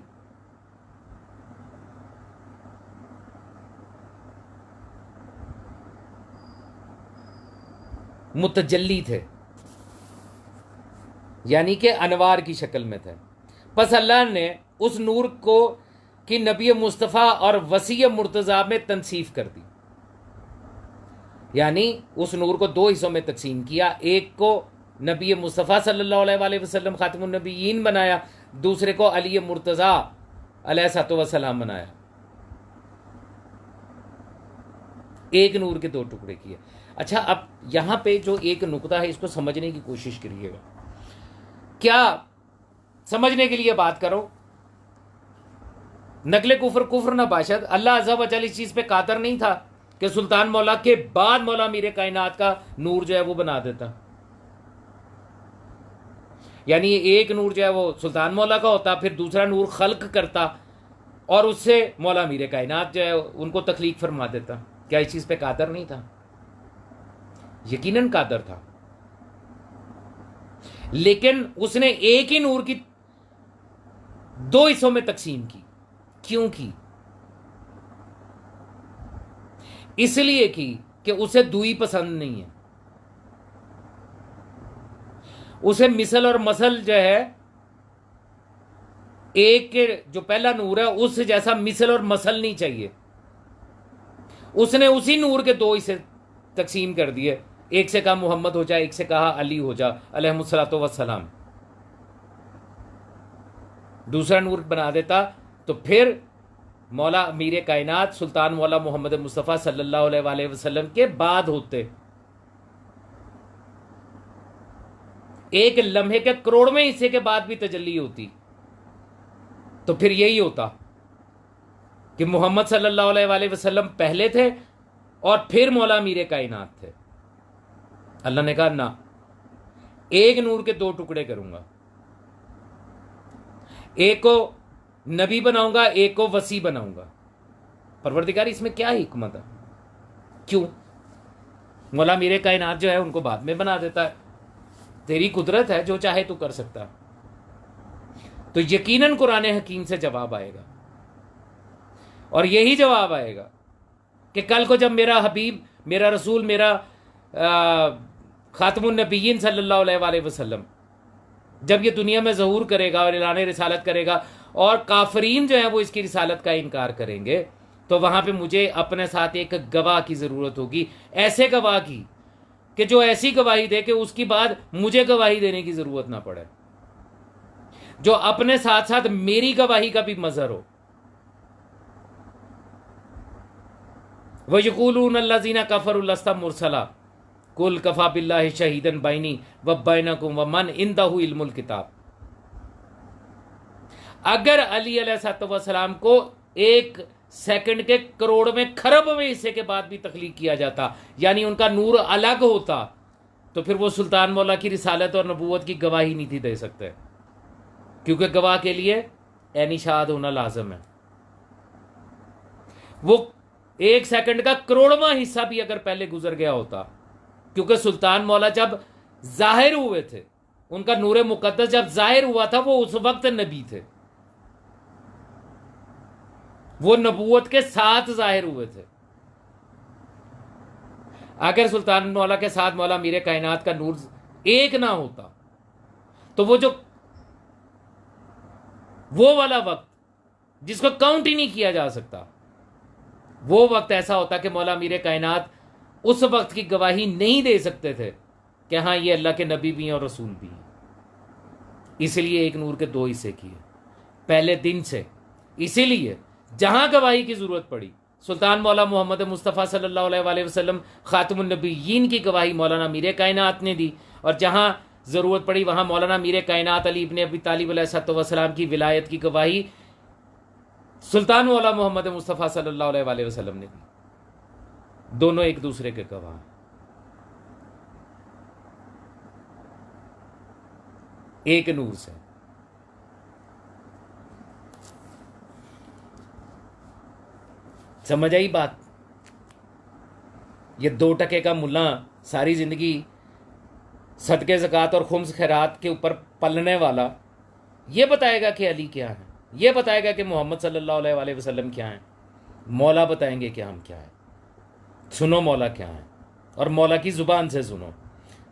मुतजल्ली थे, यानी कि अनवार की शक्ल में थे। बस अल्लाह ने उस नूर को कि नबी मुस्तफ़ा और वसी मुर्तज़ा में तनसीफ कर दी, यानी उस नूर को दो हिस्सों में तकसीम किया। एक को नबी मुस्तफ़ा सल्लल्लाहु अलैहि वसल्लम खातमुन नबिय्यीन बनाया, दूसरे को अली मुर्तज़ा अलैहिस्सलाम बनाया। एक नूर के दो टुकड़े किए। अच्छा, अब यहां पे जो एक नुकता है इसको समझने की कोशिश करिएगा। क्या समझने के लिए बात करो, नकले कुफर न बाशद, अल्लाह अज़्ज़ा व जल इस चीज पे कादर नहीं था कि सुल्तान मौला के बाद मौला मीरे कायनात का नूर जो है वो बना देता। यानी एक नूर जो है वो सुल्तान मौला का होता, फिर दूसरा नूर खल्क करता और उससे मौला मीरे कायनात जो है उनको तख्लीक फरमा देता। क्या इस चीज पे कादर नहीं था? यकीनन कादर था, लेकिन उसने एक ही नूर की दो हिस्सों में तकसीम की। क्यों की? इसलिए की कि उसे दुई पसंद नहीं है। उसे मिसल और मसल जो है, एक के जो पहला नूर है उस जैसा मिसल और मसल नहीं चाहिए। उसने उसी नूर के दो हिस्से तकसीम कर दिए। एक से कहा मोहम्मद हो जा, एक से कहा अली हो जा अलैहिस्सलातु वस्सलाम। दूसरा नूर बना देता तो फिर मौला अमीर कायनात सुल्तान मौला मोहम्मद मुस्तफ़ा सल्लल्लाहु अलैहि वसल्लम के बाद होते। एक लम्हे के करोड़वें हिस्से के बाद भी तजल्ली होती तो फिर यही होता कि मोहम्मद सल्लल्लाहु अलैहि वसल्लम पहले थे और फिर मौला अमीर कायनात थे। अल्लाह ने कहा ना, एक नूर के दो टुकड़े करूंगा, एक को नबी बनाऊंगा, एक को वसी बनाऊंगा। परवरदिगार इसमें क्या हिकमत है? क्यों मौला मेरे कायनात जो है उनको बाद में बना देता है? तेरी कुदरत है, जो चाहे तू कर सकता है। तो यकीनन कुरान हकीम से जवाब आएगा, और यही जवाब आएगा कि कल को जब मेरा हबीब, मेरा रसूल, मेरा खातमुन नबीयीन सल्लल्लाहु अलैहि वसल्लम जब ये दुनिया में ज़हूर करेगा और ऐलान रिसालत करेगा और काफरीन जो है वो इसकी रिसालत का इनकार करेंगे, तो वहां पे मुझे अपने साथ एक गवाह की ज़रूरत होगी, ऐसे गवाह की कि जो ऐसी गवाही दे कि उसकी बाद मुझे गवाही देने की ज़रूरत ना पड़े, जो अपने साथ साथ मेरी गवाही का भी मजहर हो। वयक़ूलून अल्लज़ीना कफ़रू लस्ता मुरसला कुल कफ़ा बिल्लाहि शहीदन बैनी व बैनकुम व मन इंदहु इल्मुल किताब। अगर अली अलैहिस्सलाम को एक सेकंड के करोड़ में खरब में हिस्से के बाद भी तख्लीक किया जाता, यानी उनका नूर अलग होता, तो फिर वो सुल्तान मौला की रिसालत और नबूवत की गवाही नहीं थी दे सकते, क्योंकि गवाह के लिए ऐनी शहाद होना लाजम है। वो एक सेकंड का करोड़वां हिस्सा भी अगर पहले गुजर गया होता, क्योंकि सुल्तान मौला जब जाहिर हुए थे, उनका नूर मुकद्दस जब जाहिर हुआ था, वो उस वक्त नबी थे, वो नबूवत के साथ जाहिर हुए थे। अगर सुल्तान मौला के साथ मौला मीरे कायनात का नूर एक ना होता, तो वो वाला वक्त जिसको काउंट ही नहीं किया जा सकता, वो वक्त ऐसा होता कि मौला मीरे कायनात उस वक्त की गवाही नहीं दे सकते थे कि हाँ ये अल्लाह के नबी भी हैं और रसूल भी हैं। इसलिए एक नूर के दो हिस्से किए पहले दिन से। इसीलिए जहां गवाही की जरूरत पड़ी, सुल्तान मौला मोहम्मद मुस्तफ़ा सल्लल्लाहु अलैहि वसल्लम खातमुन नबीयीन की गवाही मौलाना मीरे कायनात ने दी, और जहां जरूरत पड़ी वहां मौलाना मीरे कायनात अली इब्ने अबी तालिब अलैहिस्सलाम की विलायत की गवाही सुल्तान मौला मोहम्मद मुस्तफ़ा सल्लल्लाहु अलैहि वसल्लम ने दी। दोनों एक दूसरे के गवाह। एक नूर से। समझ आई बात? ये 2 टके का मुल्ला सारी जिंदगी सदके ज़कात और खुम्स खैरात के ऊपर पलने वाला ये बताएगा कि अली क्या है, ये बताएगा कि मोहम्मद सल्लल्लाहु अलैहि वसल्लम क्या है, मौला बताएंगे कि हम क्या है। सुनो मौला क्या है, और मौला की ज़ुबान से सुनो।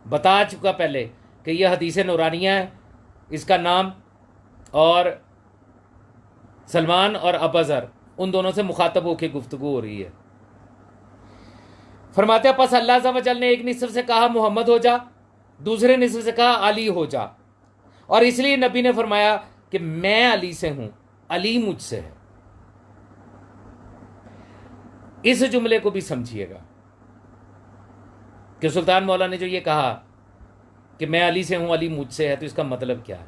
बता चुका पहले कि यह हदीस नूरानिया है, इसका नाम, और सलमान और अबज़र उन दोनों से मुखातब होकर गुफ्तगू हो रही है। फरमाते हैं पस अल्लाह अज़्ज़ा व जल ने एक निस्फ़ से कहा मोहम्मद हो जा, दूसरे निस्फ़ से कहा अली हो जा, और इसलिए नबी ने फरमाया कि मैं अली से हूं, अली मुझसे है। इस जुमले को भी समझिएगा कि सुल्तान मौला ने जो ये कहा कि मैं अली से हूं, अली मुझसे है, तो इसका मतलब क्या है?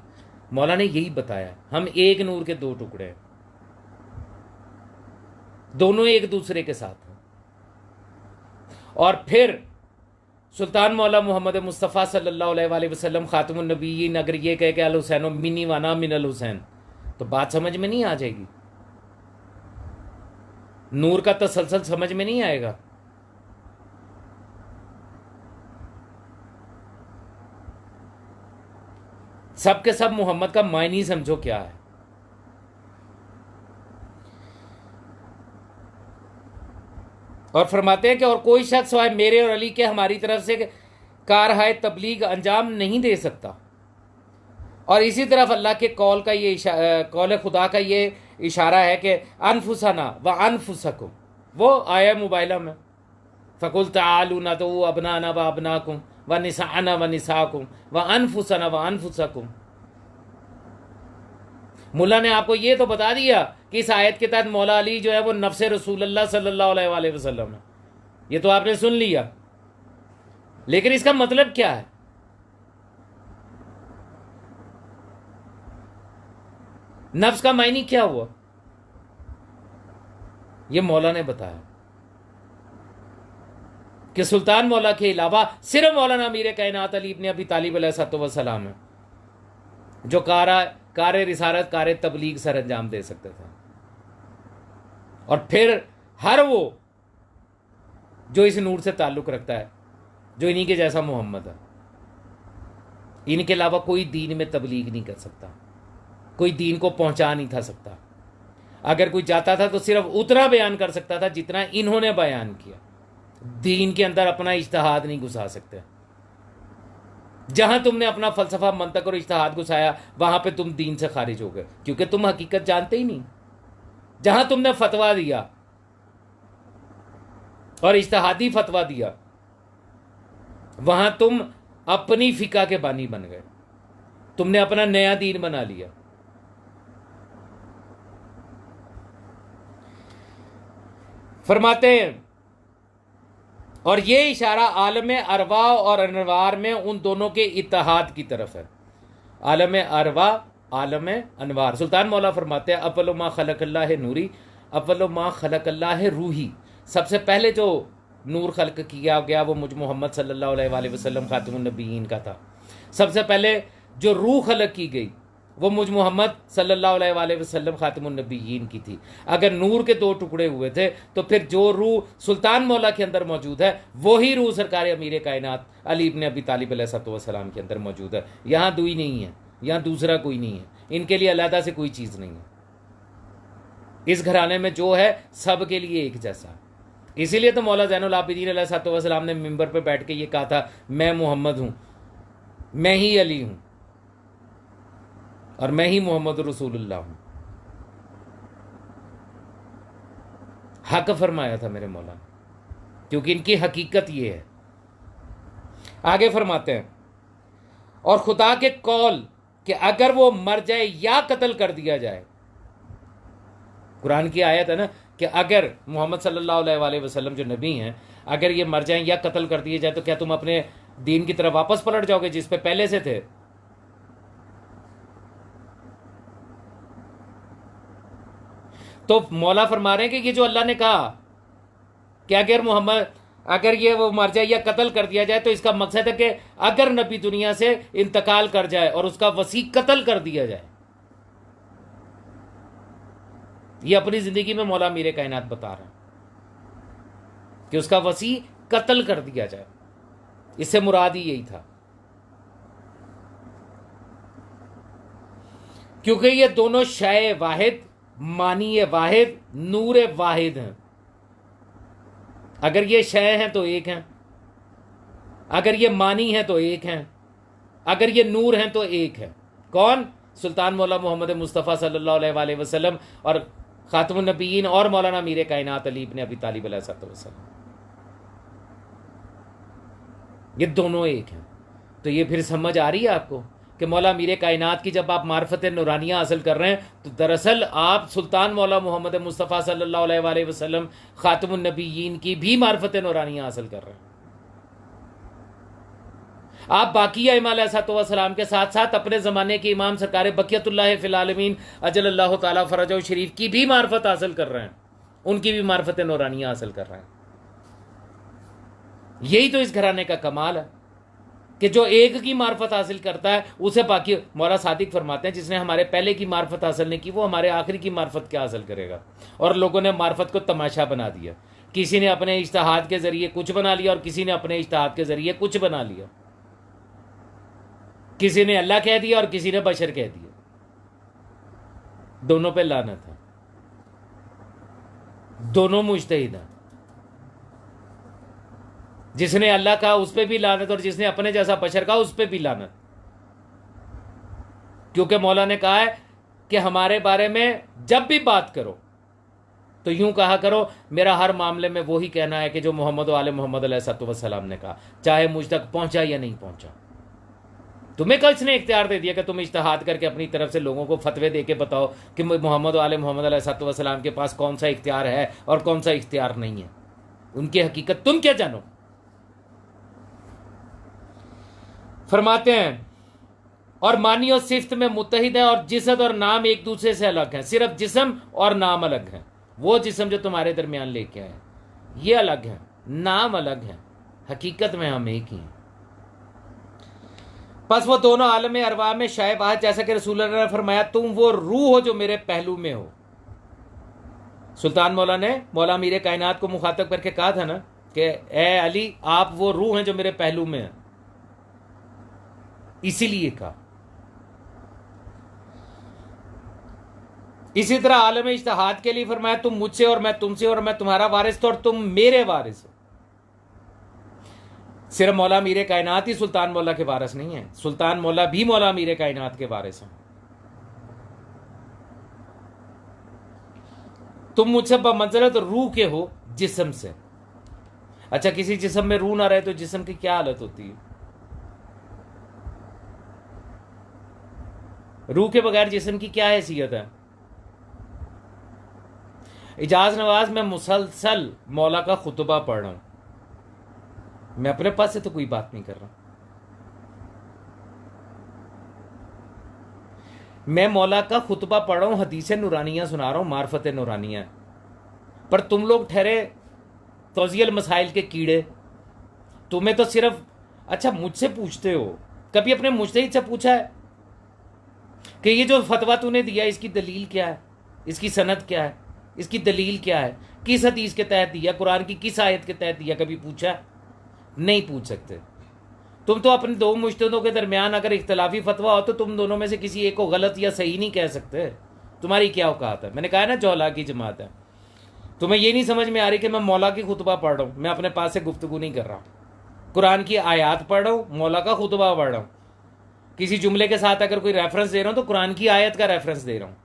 मौला ने यही बताया, हम एक नूर के 2 टुकड़े हैं, दोनों एक दूसरे के साथ हैं। और फिर सुल्तान मौला मोहम्मद मुस्तफ़ा सल्लल्लाहु अलैहि वसल्लम खातमुन नबीयीन अगर ये कहे कि अल हुसैन मिनी वाना मिनल हुसैन, तो बात समझ में नहीं आ जाएगी, नूर का तसलसल समझ में नहीं आएगा। सब के सब मोहम्मद का मायनी समझो क्या है। और फरमाते हैं कि और कोई शख्स सिवाय मेरे और अली के हमारी तरफ से कारहाय तबलीग अंजाम नहीं दे सकता। और इसी तरफ अल्लाह के कौल का ये कौल खुदा का ये इशारा है कि अनफुसना व अनफुसकुम, वो आया मुबाइला में, फ़कुल तालू न तो अबनाना व अबनाकुम व निसाना व निसाकुम व अनफुसना व अनफुसकुम। मुल्ला ने आपको ये तो बता दिया कि इस आयत के तहत मौला अली जो है वो नफ्से रसूलुल्लाह सल्लल्लाहु अलैहि वसल्लम है, ये तो आपने सुन लिया, लेकिन इसका मतलब क्या है? नफ्स का मायनी क्या हुआ? ये मौला ने बताया कि सुल्तान मौला के अलावा सिर्फ मौलाना मीर कायनात अली इब्ने अबी तालिब अलैहिस्सलाम है जो कार रिसालत कार तबलीग सर अंजाम दे सकते थे। और फिर हर वो जो इस नूर से ताल्लुक़ रखता है, जो इन्हीं के जैसा मोहम्मद है, इनके अलावा कोई दीन में तबलीग नहीं कर सकता। कोई दीन को पहुंचा नहीं था सकता। अगर कोई जाता था तो सिर्फ उतना बयान कर सकता था जितना इन्होंने बयान किया। दीन के अंदर अपना इज्तिहाद नहीं घुसा सकते। जहां तुमने अपना फलसफा, मंतक और इज्तिहाद घुसाया वहां पे तुम दीन से खारिज हो गए, क्योंकि तुम हकीकत जानते ही नहीं। जहां तुमने फतवा दिया और इज्तिहादी फतवा दिया, वहां तुम अपनी फिका के बानी बन गए, तुमने अपना नया दीन बना लिया। फरमाते हैं, और ये इशारा आलम अरवा और अनवार में उन दोनों के इत्तेहाद की तरफ है। आलम अरवा, आलम अनवार। सुल्तान मौला फरमाते हैं, अव्वल मा खलक़ल्लाह नूरी, अव्वल मा खलक़ल्लाह रूही। सबसे पहले जो नूर खल्क किया गया वो मुझ मोहम्मद सल्लल्लाहु अलैहि वसल्लम खातिमुन नबीयीन का था। सबसे पहले जो रूह खलक की गई वो मुझ मोहम्मद सल्लल्लाहु अलैहि वसल्लम खातिमुन नबीयीन की थी। अगर नूर के दो टुकड़े हुए थे तो फिर जो रूह सुल्तान मौला के अंदर मौजूद है वही रूह सरकार अमीर कायनात अली इब्न अबी तालिब अलैहिस्सलाम के अंदर मौजूद है। यहाँ दुई नहीं है, यहाँ दूसरा कोई नहीं है, इनके लिए अलहदा से कोई चीज़ नहीं है। इस घराने में जो है सब के लिए एक जैसा। इसीलिए तो मौला ज़ैनुल आबिदीन अलैहिस्सलाम ने मिंबर पर बैठ के ये कहा था, मैं मोहम्मद हूँ, मैं ही अली हूँ और मैं ही मोहम्मद रसूलुल्लाह हूँ। हक फरमाया था मेरे मौला, क्योंकि इनकी हकीकत ये है। आगे फरमाते हैं, और खुदा के कौल कि अगर वो मर जाए या कत्ल कर दिया जाए। कुरान की आयत है ना कि अगर मोहम्मद सल्लल्लाहु अलैहि वसल्लम जो नबी हैं, अगर ये मर जाएं या कत्ल कर दिए जाए तो क्या तुम अपने दीन की तरफ वापस पलट जाओगे जिस पे पहले से थे? तो मौला फरमा रहे हैं कि ये जो अल्लाह ने कहा कि अगर मोहम्मद, अगर ये वो मर जाए या कत्ल कर दिया जाए, तो इसका मकसद है कि अगर नबी दुनिया से इंतकाल कर जाए और उसका वसी कत्ल कर दिया जाए। ये अपनी जिंदगी में मौला मीरे कायनात बता रहे हैं कि उसका वसी कत्ल कर दिया जाए। इससे मुराद ही यही था, क्योंकि ये दोनों शय वाहिद, मानी वाहिद, नूर वाहिद हैं। अगर ये शय हैं तो एक हैं, अगर ये मानी है तो एक हैं, अगर ये नूर हैं तो एक है। कौन? सुल्तान मौला मोहम्मद मुस्तफ़ा सल्लल्लाहु अलैहि वसल्लम और खातमुन नबीयीन और मौलाना मीर कायनात अली इब्न अबी तालिब अलैहिस्सलाम। ये दोनों एक हैं। तो ये फिर समझ आ रही है आपको कि मौला मीर कायनात की जब आप मार्फत नूरानिया हासिल कर रहे हैं तो दरअसल आप सुल्तान मौला मोहम्मद मुस्तफ़ा सल्लल्लाहु अलैहि वसल्लम खातमुन नबीयीन की भी मार्फत नूरानिया हासिल कर रहे हैं। आप बाकी इमाम अलैहिस्सलाम के साथ साथ अपने ज़माने के इमाम सरकार बक़ियतुल्लाह फिल आलमीन अजलल्लाहु ताला फ़रजहु शरीफ की भी मार्फत हासिल कर रहे हैं, उनकी भी मार्फत नूरानिया हासिल कर रहे हैं। यही तो इस घराने का कमाल है कि जो एक की मार्फत हासिल करता है उसे बाकी, मौला सादिक फरमाते हैं, जिसने हमारे पहले की मार्फत हासिल नहीं की वो हमारे आखिरी की मार्फत क्या हासिल करेगा। और लोगों ने मार्फत को तमाशा बना दिया। किसी ने अपने इज्तिहाद के ज़रिए कुछ बना लिया और किसी ने अपने इज्तिहाद के ज़रिए कुछ बना लिया। किसी ने अल्लाह कह दिया और किसी ने बशर कह दिया। दोनों पे लानत है, दोनों मुज्तहिद हैं। जिसने अल्लाह कहा उस पर भी लानत और जिसने अपने जैसा बशर कहा उस पर भी लानत। क्योंकि मौला ने कहा है कि हमारे बारे में जब भी बात करो तो यूं कहा करो, मेरा हर मामले में वही कहना है कि जो मोहम्मद व आले मोहम्मद अलैहिस्सलाम ने कहा, चाहे मुझ तक पहुंचा या नहीं पहुंचा। तुम्हें कल इसने इख्तियार दे दिया कि तुम इज्तिहाद करके अपनी तरफ से लोगों को फतवे दे के बताओ कि मोहम्मद व आले मोहम्मद अलैहिस्सलाम के पास कौन सा इख्तियार है और कौन सा इख्तियार नहीं है। उनकी हकीकत तुम क्या जानो। फरमाते हैं, और मानी और सिफ्त में मुत्तहिद है और जिसद और नाम एक दूसरे से अलग हैं। सिर्फ जिस्म और नाम अलग हैं। वो जिस्म जो तुम्हारे दरमियान लेके आए ये अलग है, नाम अलग है, हकीकत में हम एक ही हैं। बस वो दोनों आलम अरवा में शाय वाहिद, जैसा कि रसूलुल्लाह ने फरमाया, तुम वो रूह हो जो मेरे पहलू में हो। सुल्तान मौला ने मौला मीर कायनात को मुखातब करके कहा था ना कि ए अली, आप वो रूह हैं जो मेरे पहलू में है। इसीलिए कहा। इसी तरह आलम इज्तिहाद के लिए फरमाया तुम मुझसे और मैं तुमसे और मैं तुम्हारा वारिस तो और तुम मेरे वारिस हो। सिर्फ मौला मीरे कायनात ही सुल्तान मौला के वारिस नहीं है, सुल्तान मौला भी मौला मीरे कायनात के वारिस हैं। तुम मुझसे बमंज़िलत रूह के हो जिस्म से। अच्छा, किसी जिस्म में रूह ना रहे तो जिस्म की क्या हालत होती है? रूह के बगैर जिस्म की क्या हैसियत है? इजाज नवाज, मैं मुसलसल मौला का खुतबा पढ़ रहा हूं, मैं अपने पास से तो कोई बात नहीं कर रहा। मैं मौला का खुतबा पढ़ रहा हूं, हदीसें नूरानियां सुना रहा हूं, मार्फत नूरानियां। पर तुम लोग ठहरे तौज़ियल मसाइल के कीड़े। तुम्हें तो सिर्फ अच्छा मुझसे पूछते हो। कभी अपने मुजतहिद से पूछा है कि ये जो फतवा तूने दिया इसकी दलील क्या है, इसकी सनद क्या है, इसकी दलील क्या है, किस हदीस के तहत दिया, कुरान की किस आयत के तहत दिया? कभी पूछा? नहीं पूछ सकते। तुम तो अपने दो मुजतहिदों के दरमियान अगर इख्तलाफी फतवा हो तो तुम दोनों में से किसी एक को गलत या सही नहीं कह सकते। तुम्हारी क्या औकात है? मैंने कहा ना जौला की जमात है। तुम्हें ये नहीं समझ में आ रही कि मैं मौला की खुतबा पढ़ रहा हूँ, मैं अपने पास से गुफ्तगू नहीं कर रहा। कुरान की आयत पढ़ रहा हूँ, मौला का खुतबा पढ़ रहा हूँ। किसी जुमले के साथ अगर कोई रेफरेंस दे रहा हूँ तो कुरान की आयत का रेफरेंस दे रहा हूँ।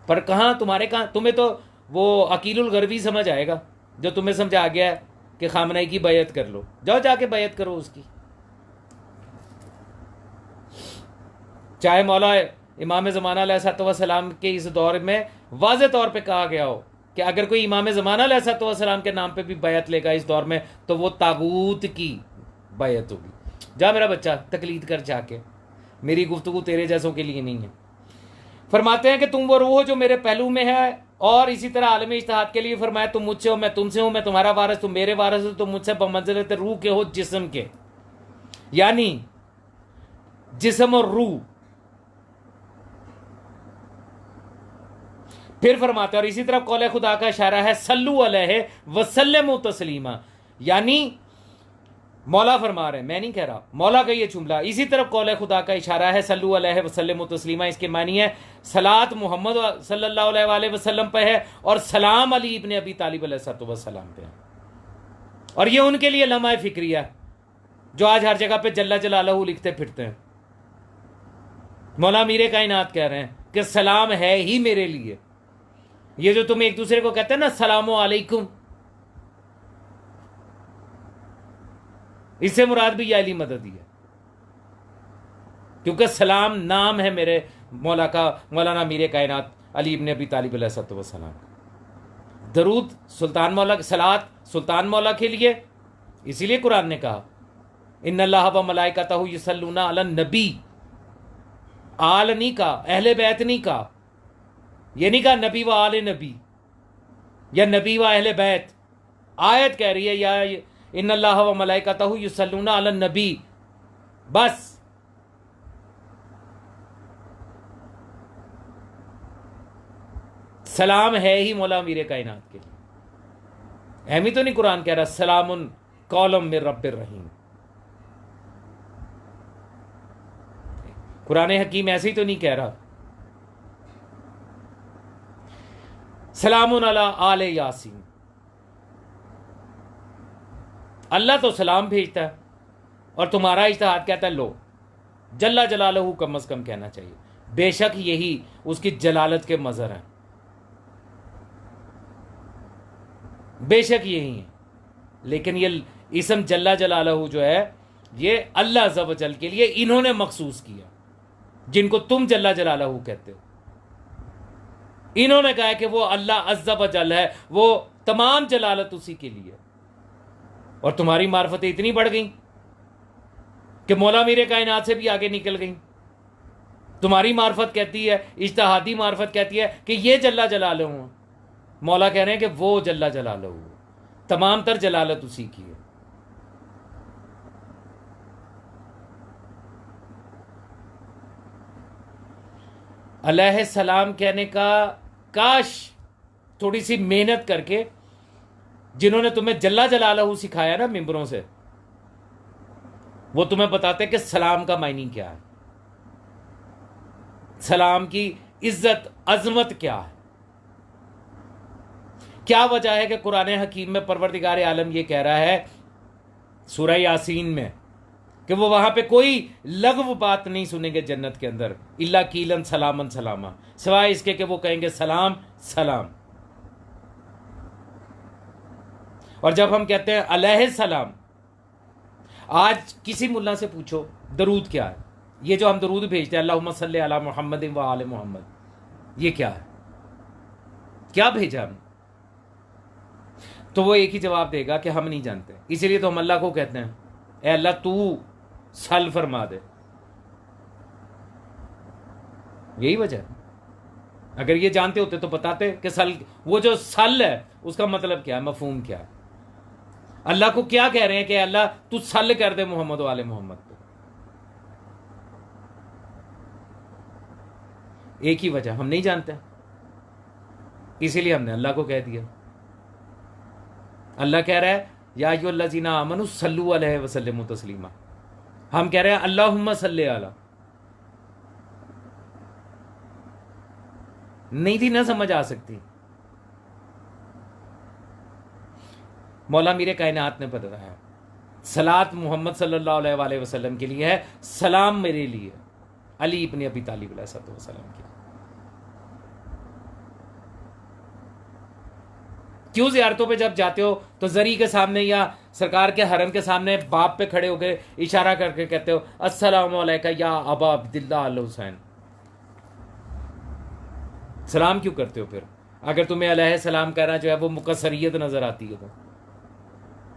पर कहाँ तुम्हारे, कहाँ तुम्हें तो वो अकीलुल गरबी समझ आएगा जो तुम्हें समझ आ गया है कि खामनाई की बैयत कर लो। जाओ जाके बैयत करो उसकी। चाहे मौला इमाम ज़माना अलैहिस्सलाम के इस दौर में वाज़े तौर पे कहा गया हो कि अगर कोई इमाम ज़माना अलैहिस्सलाम के नाम पे भी बैयत लेगा इस दौर में तो वो तागूत की बैयत होगी। जा मेरा बच्चा, तकलीद कर जाके, मेरी गुफ्तगू तेरे जैसों के लिए नहीं है। फरमाते हैं कि तुम वो रूह हो जो मेरे पहलू में है। और इसी तरह आलम इज्तिहाद के लिए फरमाया तुम मुझसे हो मैं तुमसे हूं, मैं तुम्हारा वारिस तुम मेरे वारिस हो, तुम मुझसे बमंज़िलत रूह के हो जिस्म के। यानी जिस्म और रूह। फिर फरमाते हैं और इसी तरह कौले खुदा का इशारा है सल्लु अलैहि वसल्लिमु तस्लीमा। यानी मौला फरमा रहे हैं, मैं नहीं कह रहा, मौला का ये जुमला। इसी तरफ कौले खुदा का इशारा है सल्लु अलैहि वसल्लिमु तस्लीमा। इसके मानी है सलात मोहम्मद सल्लल्लाहु अलैहि वसल्लम पे है और सलाम अली इब्न अबी तालिब अलैहिस्सलाम पे है। और ये उनके लिए लम्हा फिक्रिया जो आज हर जगह पे जल्ला जलालहू लिखते फिरते हैं। मौला मीरे कायनात कह रहे हैं कि सलाम है ही मेरे लिए। ये जो तुम एक दूसरे को कहते हैं ना सलामो अलैकुम, इससे मुराद भी या अली मदद ही है, क्योंकि सलाम नाम है मेरे मौला का, मौलाना मीरे कायनात अली इब्न अबी तालिब अलैहिस्सलाम। दरूद सुल्तान मौला, सलात सुल्तान मौला के लिए, इसीलिए कुरान ने कहा इन्नल्लाह व मलाइकतहु युसल्लूना अलन नबी। आल नहीं कहा, अहले बैत नहीं कहा, ये नहीं कहा नबी व आले नबी या नबी व अहले बैत। आयत कह रही है या इन्नल्लाह व मलाइकतहु युसल्लूना अलन नबी। बस सलाम है ही मौला मीरे कायनात के लिए। अहमी तो नहीं कुरान कह रहा सलामुन कौलम मिर रब्बिर रहीम। कुरान हकीम ऐसे ही तो नहीं कह रहा सलामुन अला आले यासीन। अल्लाह तो सलाम भेजता है और तुम्हारा इज्तिहाद कहता है लो जल्ला जलालहू कम से कम कहना चाहिए। बेशक यही उसकी जलालत के मज़हर हैं, बेशक यही है। लेकिन ये इसम जल्ला जलालहू जो है ये अल्लाह अज़्ज़ व जल के लिए इन्होंने मखसूस किया, जिनको तुम जल्ला जलालहू कहते हो। इन्होंने कहा कि वो अल्लाह अज़्ज़ व जल है, वो तमाम जलालत उसी के लिए। और तुम्हारी मार्फतें इतनी बढ़ गई कि मौला मीरे कायनात से भी आगे निकल गई। तुम्हारी मार्फत कहती है, इज्तिहादी मार्फत कहती है कि ये जल्ला जलालहू। मौला कह रहे हैं कि वो जल्ला जलालहू, तमाम तर जलालत उसी की है। अलैहि सलाम कहने का काश थोड़ी सी मेहनत करके जिन्होंने तुम्हें जल्ला जलालहू सिखाया ना मिंबरों से, वो तुम्हें बताते कि सलाम का मायनी क्या है, सलाम की इज्जत, अजमत क्या है। क्या वजह है कि कुरान हकीम में परवरदिगार आलम ये कह रहा है सूरह यासीन में कि वो वहां पे कोई लग़व बात नहीं सुनेंगे जन्नत के अंदर, इल्ला कीलन सलामन सलामा, सिवाय इसके कि वो कहेंगे सलाम सलाम। और जब हम कहते हैं अलैहि सलाम, आज किसी मुल्ला से पूछो दरूद क्या है, ये जो हम दरूद भेजते हैं अल्लाहुम्मा सल्ली अला मुहम्मद व आले मोहम्मद, ये क्या है, क्या भेजा हमने, तो वो एक ही जवाब देगा कि हम नहीं जानते। इसीलिए तो हम अल्लाह को कहते हैं ए अल्लाह तू सल फरमा दे, यही वजह है। अगर ये जानते होते तो बताते कि सल, वो जो सल है उसका मतलब क्या है, मफहूम क्या है। अल्लाह को क्या कह रहे हैं कि अल्लाह तू सल कर दे मोहम्मद वाले मोहम्मद को, एक ही वजह, हम नहीं जानते, इसीलिए हमने अल्लाह को कह दिया। अल्लाह कह रहा है या अय्युहल्लज़ीना आमनू सल्लु अलैहि वसल्लिमु तस्लीमा, हम कह रहे हैं अल्लाहुम्मा सल्ली अला। नहीं थी ना समझ आ सकती, मौला मीरे कायनात ने बताया सलात मोहम्मद सल्लल्लाहु अलैहि वसल्लम के लिए है, सलाम मेरे लिए अली इब्न अबी तालिब अलैहिस्सलाम के। क्यों ज़ियारतों पे जब जाते हो तो जरी के सामने या सरकार के हरम के सामने बाप पे खड़े होकर इशारा करके कहते हो अस्सलामु अलैका या अबा अब्दुल्लाह अल हुसैन, सलाम क्यों करते हो फिर, अगर तुम्हें अलैहि सलाम कहना जो है वो मुकस्सरियत नजर आती है तो।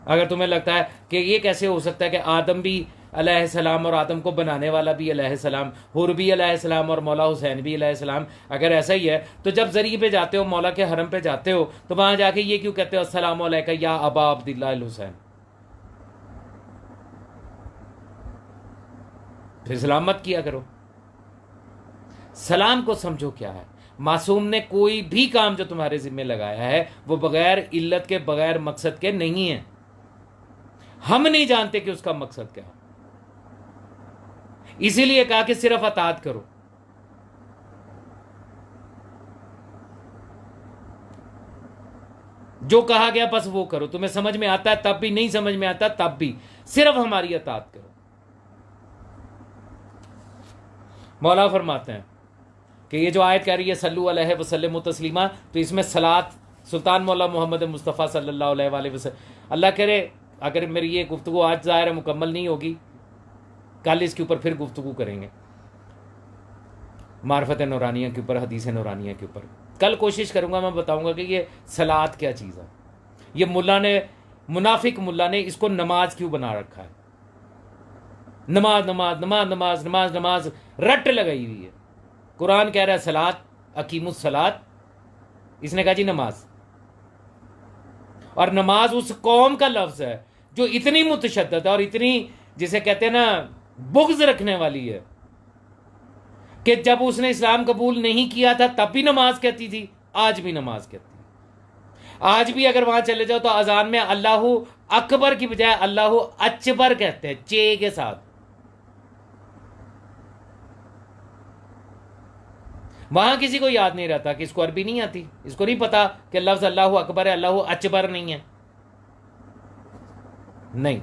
अगर तुम्हें लगता है कि ये कैसे हो सकता है कि आदम भी अलैहिस्सलाम और आदम को बनाने वाला भी अलैहिस्सलाम, हुर भी अलैहिस्सलाम और मौला हुसैन भी अलैहिस्सलाम, अगर ऐसा ही है तो जब जरिए पे जाते हो, मौला के हरम पे जाते हो, तो वहां जाके ये क्यों कहते हो अस्सलामु अलैका या अबा अब्दुल्लाह अल हुसैन, फिर सलाम मत किया करो। सलाम को समझो क्या है। मासूम ने कोई भी काम जो तुम्हारे जिम्मे लगाया है वो बगैर इल्लत के, बगैर मकसद के नहीं है। हम नहीं जानते कि उसका मकसद क्या है, इसीलिए कहा कि सिर्फ अतात करो। जो कहा गया बस वो करो, तुम्हें समझ में आता है तब भी, नहीं समझ में आता तब भी, सिर्फ हमारी अतात करो। मौला फरमाते हैं कि ये जो आयत कह रही है सल्लु अलैहि वसल्लम तस्लीमा, तो इसमें सलात सुल्तान मौला मोहम्मद मुस्तफ़ा सल्लल्लाहु अलैहि वसल्लम, अल्लाह करे अगर मेरी ये गुफ्तगू आज ज़ाहिर मुकम्मल नहीं होगी, कल इसके ऊपर फिर गुफ्तगू करेंगे मार्फत नूरानिया के ऊपर, हदीस नूरानिया के ऊपर। कल कोशिश करूंगा, मैं बताऊंगा कि ये सलात क्या चीज़ है। ये मुल्ला ने, मुनाफिक मुल्ला ने इसको नमाज क्यों बना रखा है, नमाज नमाज नमाज नमाज नमाज नमाज रट लगाई हुई है। कुरान कह रहा है सलात, अकीमुस सलात, इसने कहा जी नमाज। और नमाज उस कौम का लफ्ज है जो इतनी मुतशद्दद और इतनी, जिसे कहते हैं ना, बुग़्ज़ रखने वाली है कि जब उसने इस्लाम कबूल नहीं किया था तब भी नमाज कहती थी, आज भी नमाज कहती है। आज भी अगर वहां चले जाओ तो अजान में अल्लाहु अकबर की बजाय अल्लाहु अचबर कहते हैं, चे के साथ। वहां किसी को याद नहीं रहता कि इसको अरबी नहीं आती, इसको नहीं पता कि लफ्ज अल्लाहु अकबर है, अल्लाहु अचबर नहीं है। नहीं,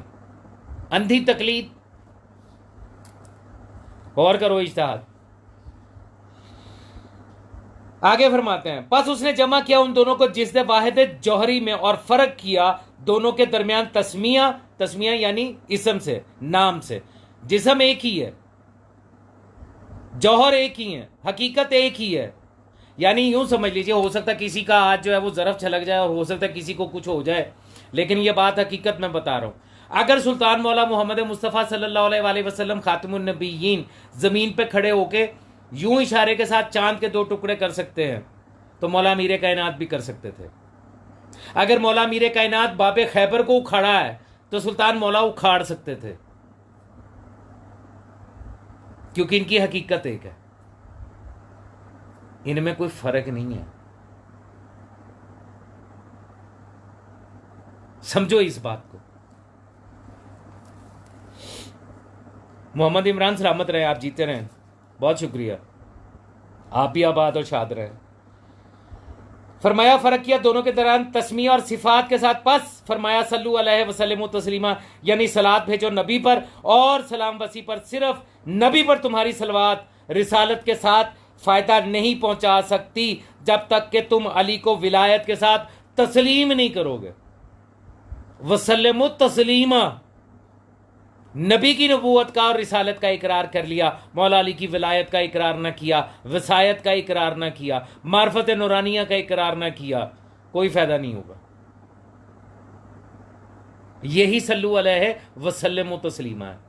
अंधी तकलीद, और करो इज्तिहाद। आगे फरमाते हैं बस उसने जमा किया उन दोनों को जिसने वाहिद जौहरी में, और फर्क किया दोनों के दरमियान तस्मिया, तस्मिया यानी इसम से, नाम से। जिस्म एक ही है, जौहर एक ही है, हकीकत एक ही है। यानी यूं समझ लीजिए, हो सकता है किसी का आज जो है वो ज़रफ छलक जाए और हो सकता है किसी को कुछ हो जाए, लेकिन ये बात हकीकत में बता रहा हूं। अगर सुल्तान मौला मोहम्मद मुस्तफ़ा सल्लल्लाहु अलैहि वसल्लम खातिमुन नबिय्यीन ज़मीन पे खड़े होके यूं इशारे के साथ चांद के 2 टुकड़े कर सकते हैं तो मौला मीरे कायनात भी कर सकते थे। अगर मौला मीरे कायनात बाबे खैबर को उखाड़ा है तो सुल्तान मौला उखाड़ सकते थे, क्योंकि इनकी हकीकत एक है, इनमें कोई फर्क नहीं है। समझो इस बात को। मोहम्मद इमरान सलामत रहे, आप जीते रहें, बहुत शुक्रिया। आप भी आबाद और शाद रहें। फरमाया फ़र्क किया दोनों के दौरान तस्मीया और सिफात के साथ, पस फरमाया सल्लु अलैहि वसल्लम तस्लीमा, यानी सलात भेजो नबी पर और सलाम वसी पर। सिर्फ नबी पर तुम्हारी सलवात रिसालत के साथ फ़ायदा नहीं पहुंचा सकती जब तक कि तुम अली को विलायत के साथ तस्लीम नहीं करोगे। वसल्लम तस्लीमा, नबी की नबूवत का और रिसालत का इकरार कर लिया, मौला अली की विलायत का इकरार न किया, वसायत का इकरार न किया, मार्फत नूरानिया का इकरार न किया, कोई फायदा नहीं होगा। यही सल्लु अलैहि वसल्लम तस्लीमा है।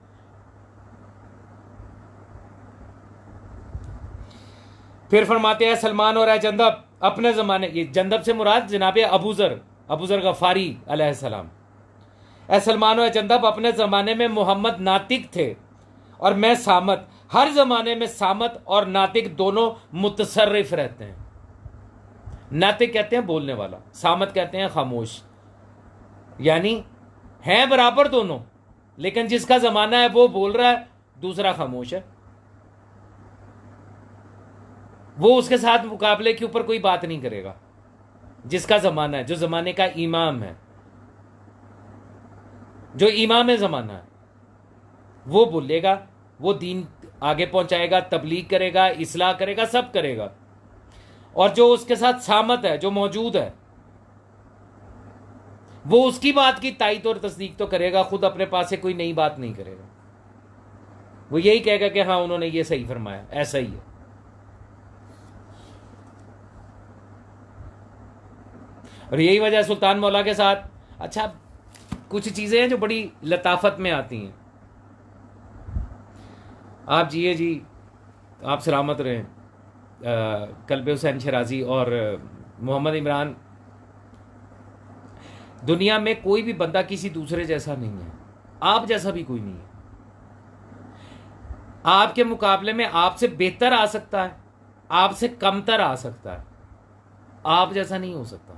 फिर फरमाते हैं सलमान और जंदब अपने ज़माने, ये जंदब से मुराद जनाब अबूजर गफ़ारी अलैहिस्सलाम। ए सलमान और जंदब अपने ज़माने में मोहम्मद नातिक थे और मैं सामत। हर ज़माने में सामत और नातिक दोनों मुतसर्रिफ रहते हैं। नातिक कहते हैं बोलने वाला, सामत कहते हैं खामोश, यानी हैं बराबर दोनों, लेकिन जिसका ज़माना है वो बोल रहा है, दूसरा खामोश है। वो उसके साथ मुकाबले के ऊपर कोई बात नहीं करेगा। जिसका ज़माना है, जो ज़माने का इमाम है, जो इमाम ज़माना है, वो बोलेगा, वो दीन आगे पहुंचाएगा, तबलीग करेगा, इस्लाह करेगा, सब करेगा। और जो उसके साथ सामत है, जो मौजूद है, वो उसकी बात की तायीद और तस्दीक तो करेगा, खुद अपने पास से कोई नई बात नहीं करेगा। वो यही कहेगा कि हाँ उन्होंने ये सही फरमाया, ऐसा ही है। और यही वजह सुल्तान मौला के साथ, अच्छा कुछ चीज़ें हैं जो बड़ी लताफत में आती हैं। आप जिए जी, आप सलामत रहें। कल्बे हुसैन शराजी और मोहम्मद इमरान, दुनिया में कोई भी बंदा किसी दूसरे जैसा नहीं है, आप जैसा भी कोई नहीं है। आपके मुकाबले में आपसे बेहतर आ सकता है, आपसे कमतर आ सकता है, आप जैसा नहीं हो सकता।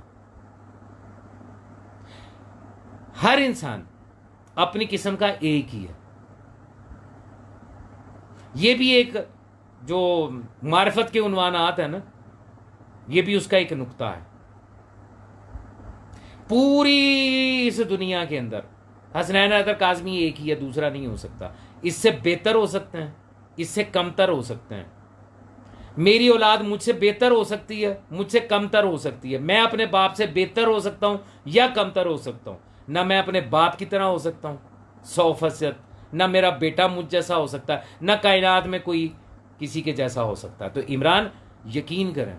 हर इंसान अपनी किस्म का एक ही है। ये भी एक जो मारिफत के उन्वानात है ना, ये भी उसका एक नुक्ता है। पूरी इस दुनिया के अंदर हसनैन हैदर काज़मी एक ही है, दूसरा नहीं हो सकता। इससे बेहतर हो सकते हैं, इससे कमतर हो सकते हैं। मेरी औलाद मुझसे बेहतर हो सकती है, मुझसे कमतर हो सकती है। मैं अपने बाप से बेहतर हो सकता हूं या कमतर हो सकता हूं। ना मैं अपने बाप की तरह हो सकता हूं 100%, ना मेरा बेटा मुझ जैसा हो सकता है, ना कायनात में कोई किसी के जैसा हो सकता है। तो इमरान यकीन करें,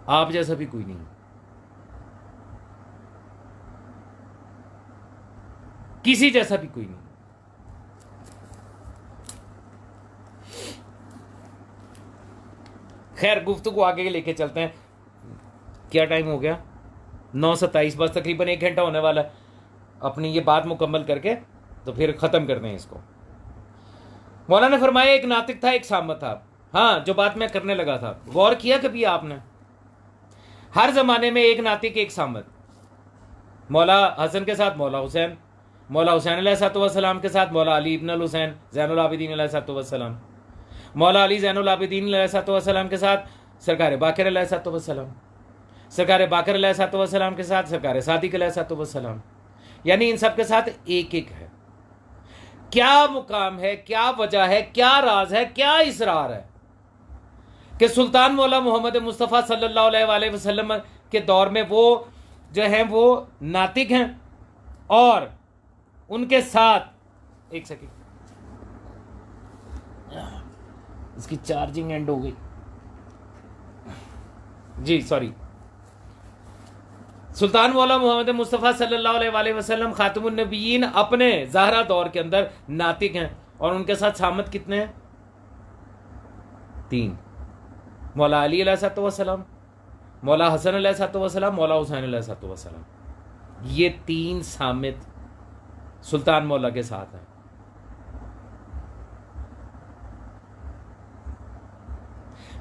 आप जैसा भी कोई नहीं, किसी जैसा भी कोई नहीं। खैर गुफ्तगू आगे लेके चलते हैं। क्या टाइम हो गया? 9:27, बस तकरीबन 1 घंटा होने वाला है। अपनी ये बात मुकम्मल करके तो फिर ख़त्म करते हैं इसको। मौलाना ने फरमाया एक नातिक था, एक सामत था। हाँ, जो बात मैं करने लगा था, गौर किया कभी आपने? हर ज़माने में एक नातिक एक सामत। मौला हसन के साथ मौला हुसैन, मौला हुसैन अलैहिस्सलाम के साथ मौला अली इब्न अल हुसैन ज़ैनुल आबिदीन अलैहिस्सलाम, मौला अली ज़ैनुल आबिदीन अलैहिस्सलाम के साथ सरकार बाकर अलैहिस्सलाम, सरकार बाकर अलैहिस्सलाम के साथ सरकार सादिक अलैहिस्सलाम, यानी इन सब के साथ एक एक है। क्या मुकाम है, क्या वजह है, क्या राज है, क्या इसरार है कि सुल्तान मौला मोहम्मद मुस्तफ़ा सल्लल्लाहु अलैहि वसल्लम के दौर में वो जो हैं वो नातिक हैं और उनके साथ, एक सेकंड, इसकी चार्जिंग एंड हो गई जी, सॉरी। सुल्तान मौला मोहम्मद मुस्तफ़ा सल्लल्लाहु अलैहि वसल्लम खातमुन नबीयीन अपने ज़ाहरा दौर के अंदर नातिक हैं और उनके साथ सामत कितने हैं? 3। मौला अली अलैहिस्सलाम, मौला हसन अलैहिस्सलाम, मौला हुसैन अलैहिस्सलाम। ये 3 सामत सुल्तान मौला के साथ हैं।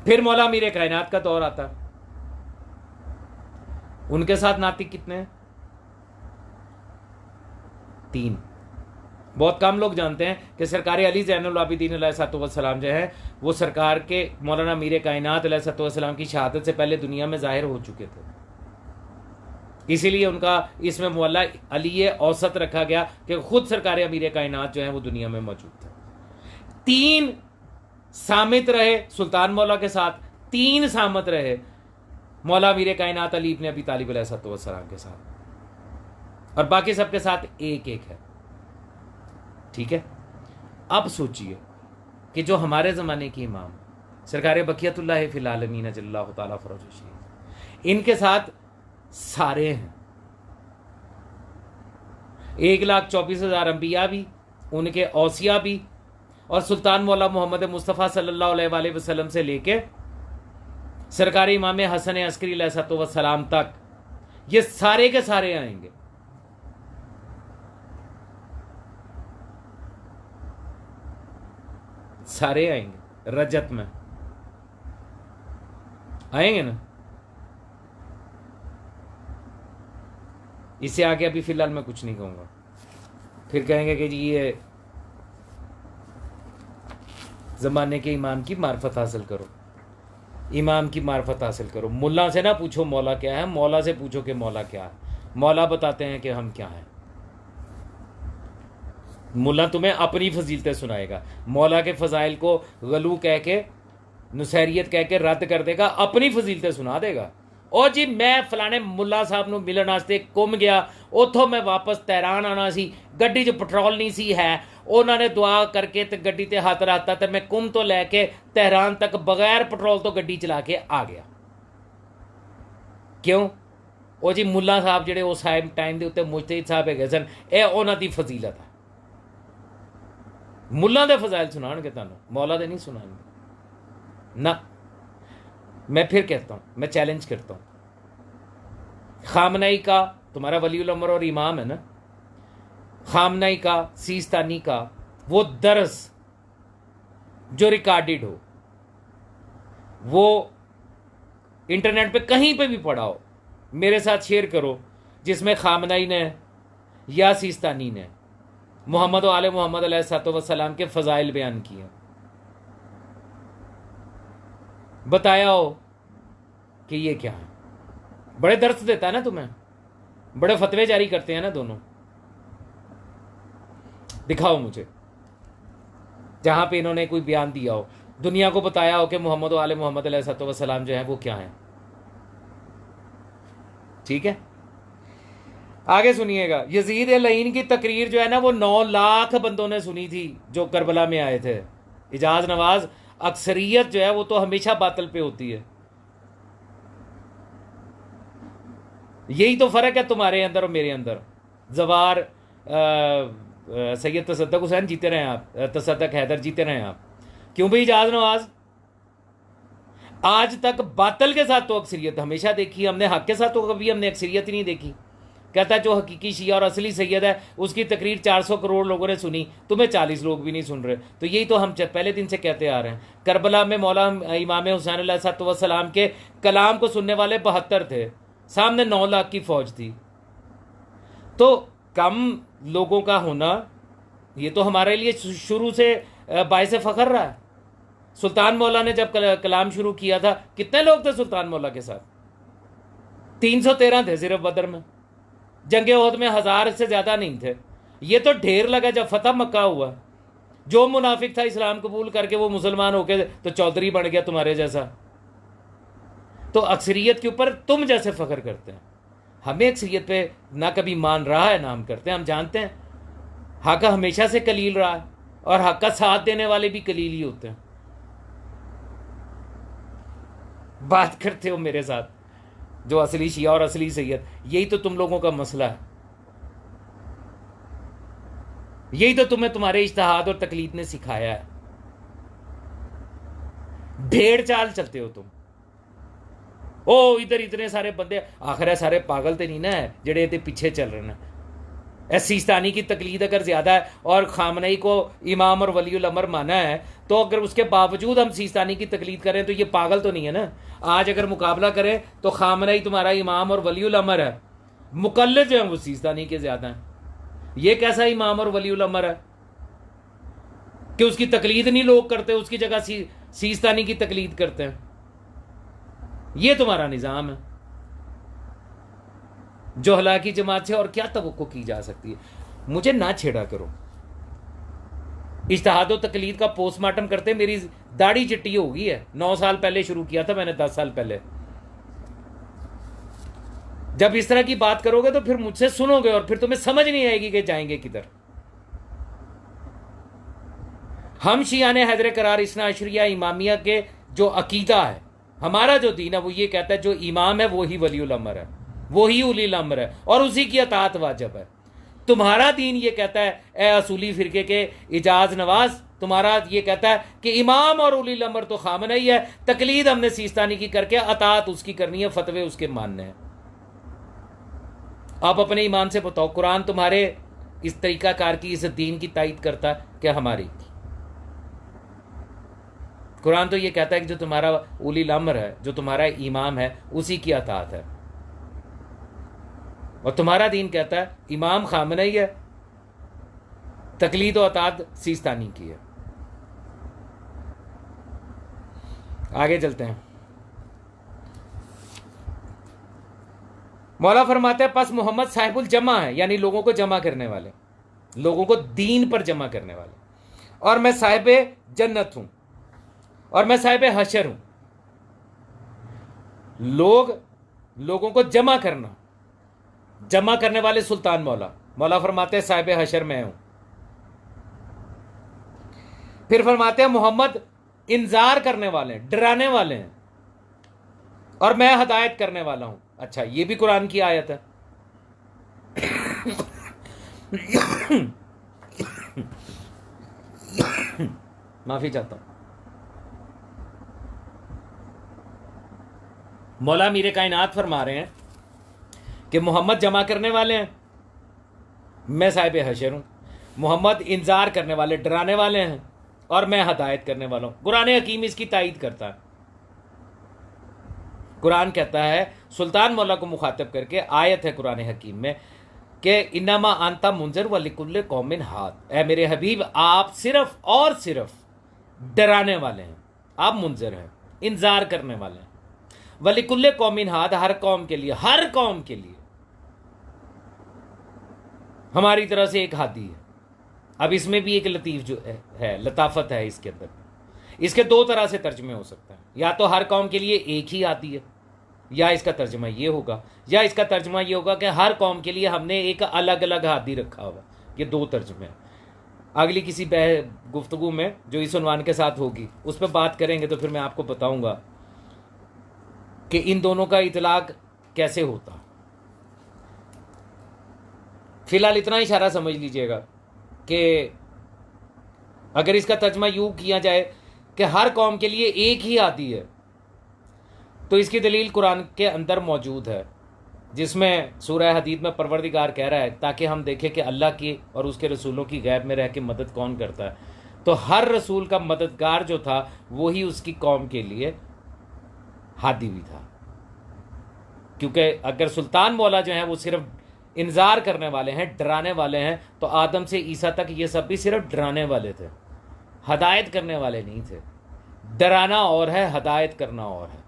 फिर मौला अमीर कायनात का दौर आता है, उनके साथ नातिक कितने हैं? 3। बहुत कम लोग जानते हैं कि सरकार अली ज़ैनुल आबिदीन अलैहिस्सलाम जो है वो सरकार के मौलाना मीर कायनात अलैहिस्सलाम की शहादत से पहले दुनिया में ज़ाहिर हो चुके थे। इसीलिए उनका इसमें मौला अली औसत रखा गया कि खुद सरकार अमीर कायनात जो है वो दुनिया में मौजूद थे। 3 सामित रहे सुल्तान मौला के साथ, 3 सामत रहे मौला अमीर कायनात अली इब्न अबी तालिब अलैहिस्सलाम के साथ, और बाकी सबके साथ एक है। ठीक है, अब सोचिए कि जो हमारे ज़माने की इमाम सरकार बक़ियतुल्लाह फ़िल आलमीन अजल्लल्लाहु ताला फ़रजहु शरीफ, इनके साथ सारे हैं। 1,24,000 अंबिया भी, उनके औसिया भी, और सुल्तान मौला मोहम्मद मुस्तफ़ा सल्लल्लाहु अलैहि वसल्लम से लेके सरकार इमाम हसन अस्करी अलैहिस्सलाम तक, ये सारे के सारे आएंगे। सारे आएंगे रजत में, आएंगे ना। इससे आगे अभी फिलहाल मैं कुछ नहीं कहूंगा, फिर कहेंगे कि जी ये ज़माने के इमाम की मार्फत हासिल करो, इमाम की मार्फत हासिल करो। मुल्ला से ना पूछो मौला क्या है, मौला से पूछो कि मौला क्या है। मौला बताते हैं कि हम क्या हैं। मुल्ला तुम्हें अपनी फजीलतें सुनाएगा, मौला के फ़ज़ाइल को गलू कह के, नुसैरियत कह के रद्द कर देगा, अपनी फजीलतें सुना देगा। और जी मैं फलाने मुल्ला साहब नूं मिलन वास्ते घुम गया, उतों मैं वापस तहरान आना सी, गड्डी च पेट्रोल नहीं सी है, उन्होंने दुआ करके ते गड्डी ते हाथ रखता तो मैं कुम तो लैके तहरान तक बगैर पेट्रोल तो गड्डी चला के आ गया। क्यों? वो जी मुल्ला साहब जिहड़े उस टाइम के उत्ते मुजतहिद साहब है सन, यह उन्हां दी फजीलत है। मुल्ला दे फजाइल सुनाएंगे तुहानूं, मौला दे नहीं सुनाएंगे ना। मैं फिर कहता हूं, मैं चैलेंज करता हूं, खामनई का तुम्हारा वलीउल अमर और इमाम है ना, खामनई का, सीस्तानी का वो दर्स जो रिकॉर्डेड हो, वो इंटरनेट पे कहीं पे भी पढ़ा हो, मेरे साथ शेयर करो, जिसमें खामनई ने या सीस्तानी ने मोहम्मद व आले मोहम्मद अलैहिस्सलाम के फ़ज़ाइल बयान किए, बताया हो कि ये क्या है। बड़े दर्द देता है ना तुम्हें, बड़े फतवे जारी करते हैं ना दोनों। दिखाओ मुझे जहां पे इन्होंने कोई बयान दिया हो, दुनिया को बताया हो कि मोहम्मद व आले मोहम्मद अलैहिस्सलाम जो है वो क्या है। ठीक है, आगे सुनिएगा। यजीद लईन की तकरीर जो है ना वो 9 लाख बंदों ने सुनी थी जो करबला में आए थे। इजाज नवाज, अक्सरियत जो है वो तो हमेशा बातिल पे होती है। यही तो फर्क है तुम्हारे अंदर और मेरे अंदर। जवार सैयद तसद्दुक हुसैन जीते रहे आप, तसद्दुक हैदर जीते रहे आप। क्यों भाई इजाज नवाज? आज तक बातिल के साथ तो अक्सरियत हमेशा देखी हमने, हक के साथ तो कभी हमने अक्सरियत ही नहीं देखी। कहता है जो हकीकी शिया और असली सैयद है उसकी तकरीर 400 करोड़ लोगों ने सुनी, तुम्हें 40 लोग भी नहीं सुन रहे। तो यही तो हम पहले दिन से कहते आ रहे हैं। करबला में मौला इमाम हुसैन अलैहिस्सलाम के कलाम को सुनने वाले 72 थे, सामने 9 लाख की फौज थी। तो कम लोगों का होना ये तो हमारे लिए शुरू से बायसे फ़ख्र रहा है। सुल्तान मौला ने जब कलाम शुरू किया था, कितने लोग थे सुल्तान मौला के साथ? 313 थे सिर्फ बदर में। जंगे ओहद में 1000 से ज़्यादा नहीं थे। ये तो ढेर लगा जब फतह मक्का हुआ। जो मुनाफिक था इस्लाम कबूल करके वो मुसलमान हो गए तो चौधरी बन गया तुम्हारे जैसा। तो अक्सरियत के ऊपर तुम जैसे फ़ख्र करते हैं, हमें अक्सरियत पे ना कभी मान रहा है ना हम करते हैं। हम जानते हैं हक हमेशा से कलील रहा है और हक का साथ देने वाले भी कलील ही होते हैं। बात करते हो मेरे साथ जो असली शिया और असली सैयद, यही तो तुम लोगों का मसला है। यही तो तुम्हें तुम्हारे इज्तिहाद और तकलीद ने सिखाया है। भेड़ चाल चलते हो तुम। ओ इधर इतने सारे बंदे, आखिर सारे पागल तो नहीं ना है जेड़े इहदे पीछे चल रहे हैं। सीस्तानी की तकलीद अगर ज़्यादा है और खामनई को इमाम और वलीउल अमर माना है, तो अगर उसके बावजूद हम सीस्तानी की तकलीद करें तो ये पागल तो नहीं है ना। आज अगर मुकाबला करें तो खामनई तुम्हारा इमाम और वलीउल अमर है, मुकल्लिद जो है वो सीस्तानी के ज़्यादा हैं। ये कैसा इमाम और वलीउल अमर है कि उसकी तकलीद नहीं लोग करते, उसकी जगह सीस्तानी की तकलीद करते हैं। ये तुम्हारा निज़ाम है। जोहला की जमात से और क्या तवक्को की जा सकती है? मुझे ना छेड़ा करो। इज्तिहाद और तकलीद का पोस्टमार्टम करते मेरी दाढ़ी चिट्टी हो गई है। 9 साल पहले शुरू किया था मैंने, 10 साल पहले। जब इस तरह की बात करोगे तो फिर मुझसे सुनोगे और फिर तुम्हें समझ नहीं आएगी कि जाएंगे किधर। हम शियान हैदर करार इस्ना अशरिया इमामिया के जो अकीदा है, हमारा जो दीन है, वो ये कहता है जो इमाम है वही वलीउल अमर है, वही उलील अमर है और उसी की अतात वाजिब है। तुम्हारा दीन ये कहता है, ए असूली फिरके के इजाज नवाज, तुम्हारा ये कहता है कि इमाम और उलील अमर तो खामना ही है, तकलीद हमने सीस्तानी की करके अतात उसकी करनी है, फतवे उसके मानने हैं। आप अपने ईमान से बताओ, कुरान तुम्हारे इस तरीकाकार की, इस दीन की तायद करता है कि हमारी? कुरान तो ये कहता है कि जो तुम्हारा उलील अमर है, जो तुम्हारा इमाम है, उसी की अतात है। और तुम्हारा दीन कहता है इमाम खामना ही है, तकलीद और अतात सीस्तानी की है। आगे चलते हैं। मौला फरमाते हैं पस मोहम्मद साहिबुल जमा है, यानी लोगों को जमा करने वाले, लोगों को दीन पर जमा करने वाले। और मैं साहिब जन्नत हूं और मैं साहिब हशर हूं। लोगों को जमा करने वाले सुल्तान मौला फरमाते हैं साहिब हशर मैं हूं। फिर फरमाते हैं मोहम्मद इंजार करने वाले हैं, डराने वाले हैं, और मैं हदायत करने वाला हूं। अच्छा, ये भी कुरान की आयत है। माफी चाहता हूं। मौला मीरे कायनात फरमा रहे हैं कि मोहम्मद जमा करने वाले हैं, मैं साहिब हशर हूं। मोहम्मद इंजार करने वाले, डराने वाले हैं, और मैं हदायत करने वाला हूं। कुरान हकीम इसकी तायद करता है। कुरान कहता है सुल्तान मौला को मुखातब करके, आयत है कुरान हकीम में कि इन्नमा आंता मुंजर व लिकुल्ले कौमिन हाद, ऐ मेरे हबीब आप सिर्फ और सिर्फ डराने वाले हैं, आप मुंजर हैं, इंजार करने वाले हैं। वलिकुल्ले कौमिन हाद, हर कौम के लिए, हर कौम के लिए हमारी तरह से एक हादी है। अब इसमें भी एक लतीफ जो है लताफत है इसके अंदर। इसके 2 तरह से तर्जमे हो सकते हैं, या तो हर कौम के लिए एक ही आती है, या इसका तर्जमा ये होगा, या इसका तर्जमा ये होगा कि हर कौम के लिए हमने एक अलग अलग हादी रखा हुआ। ये 2 तर्जमे हैं। अगली किसी गुफ्तगू में जो इस उन्वान के साथ होगी उस पर बात करेंगे, तो फिर मैं आपको बताऊंगा कि इन दोनों का इतलाक कैसे होता। फिलहाल इतना इशारा समझ लीजिएगा कि अगर इसका तर्जमा यूं किया जाए कि हर कौम के लिए एक ही आती है, तो इसकी दलील कुरान के अंदर मौजूद है, जिसमें सूरह हदीद में परवरदिगार कह रहा है ताकि हम देखें कि अल्लाह की और उसके रसूलों की गैब में रह के मदद कौन करता है। तो हर रसूल का मददगार जो था वही उसकी कौम के लिए हादी भी था, क्योंकि अगर सुल्तान मौला जो हैं वो सिर्फ इंजार करने वाले हैं, डराने वाले हैं, तो आदम से ईसा तक ये सब भी सिर्फ डराने वाले थे, हदायत करने वाले नहीं थे। डराना और है, हदायत करना और है।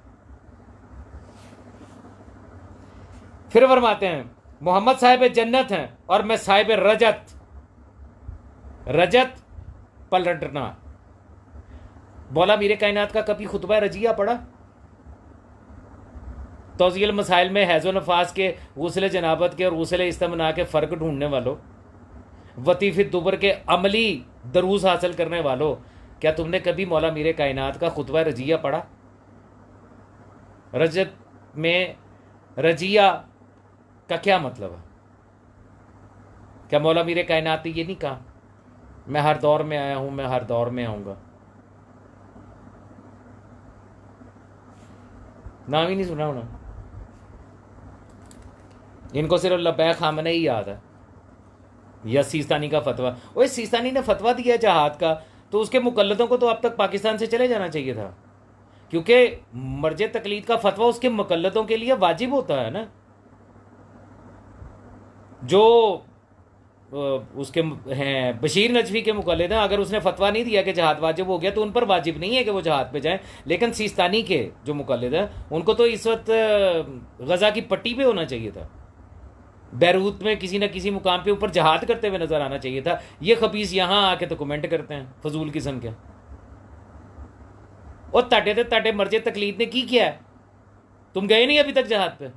फिर फरमाते हैं मोहम्मद साहिब जन्नत हैं और मैं साहिब रजत। रजत पलटना। मौला मीरे कायनात का कभी खुतबा रजिया पढ़ा? तौज़ील मसाइल में हैज़ो नफास के, गुस्ल जनाबत के और गुस्ल इस्तिमना के फ़र्क ढूंढने वालों, वतीफ़ दुबर के अमली दरूस हासिल करने वालों, क्या तुमने कभी मौला मीरे कायनात का खुतबा रजिया पढ़ा? रजत में रजिया का क्या मतलब है? क्या मौला मीरे कायनात ने ये नहीं कहा मैं हर दौर में आया हूं, मैं हर दौर में आऊंगा? नाम ही नहीं सुना होना। इनको सिर्फ लब्बैक खामने ही याद है, या सीस्तानी का फतवा। ओए सीस्तानी ने फतवा दिया जहाद का, तो उसके मुकल्लदों को तो अब तक पाकिस्तान से चले जाना चाहिए था, क्योंकि मर्ज तकलीद का फतवा उसके मुकल्लदों के लिए वाजिब होता है ना। जो उसके हैं बशीर नजफी के मुकल्लिद हैं, अगर उसने फतवा नहीं दिया कि जहाद वाजिब हो गया तो उन पर वाजिब नहीं है कि वो जहाद पे जाएं। लेकिन सिस्तानी के जो मुकल्लिद हैं उनको तो इस वक्त गजा की पट्टी पे होना चाहिए था, बैरूत में किसी न किसी मुकाम पे ऊपर जहाद करते हुए नजर आना चाहिए था। ये खबीस यहाँ आके तो कमेंट करते हैं फजूल किस्म के। और ताटे थे ताटे मर्जे तकलीद ने की क्या है? तुम गए नहीं अभी तक जहाद पे?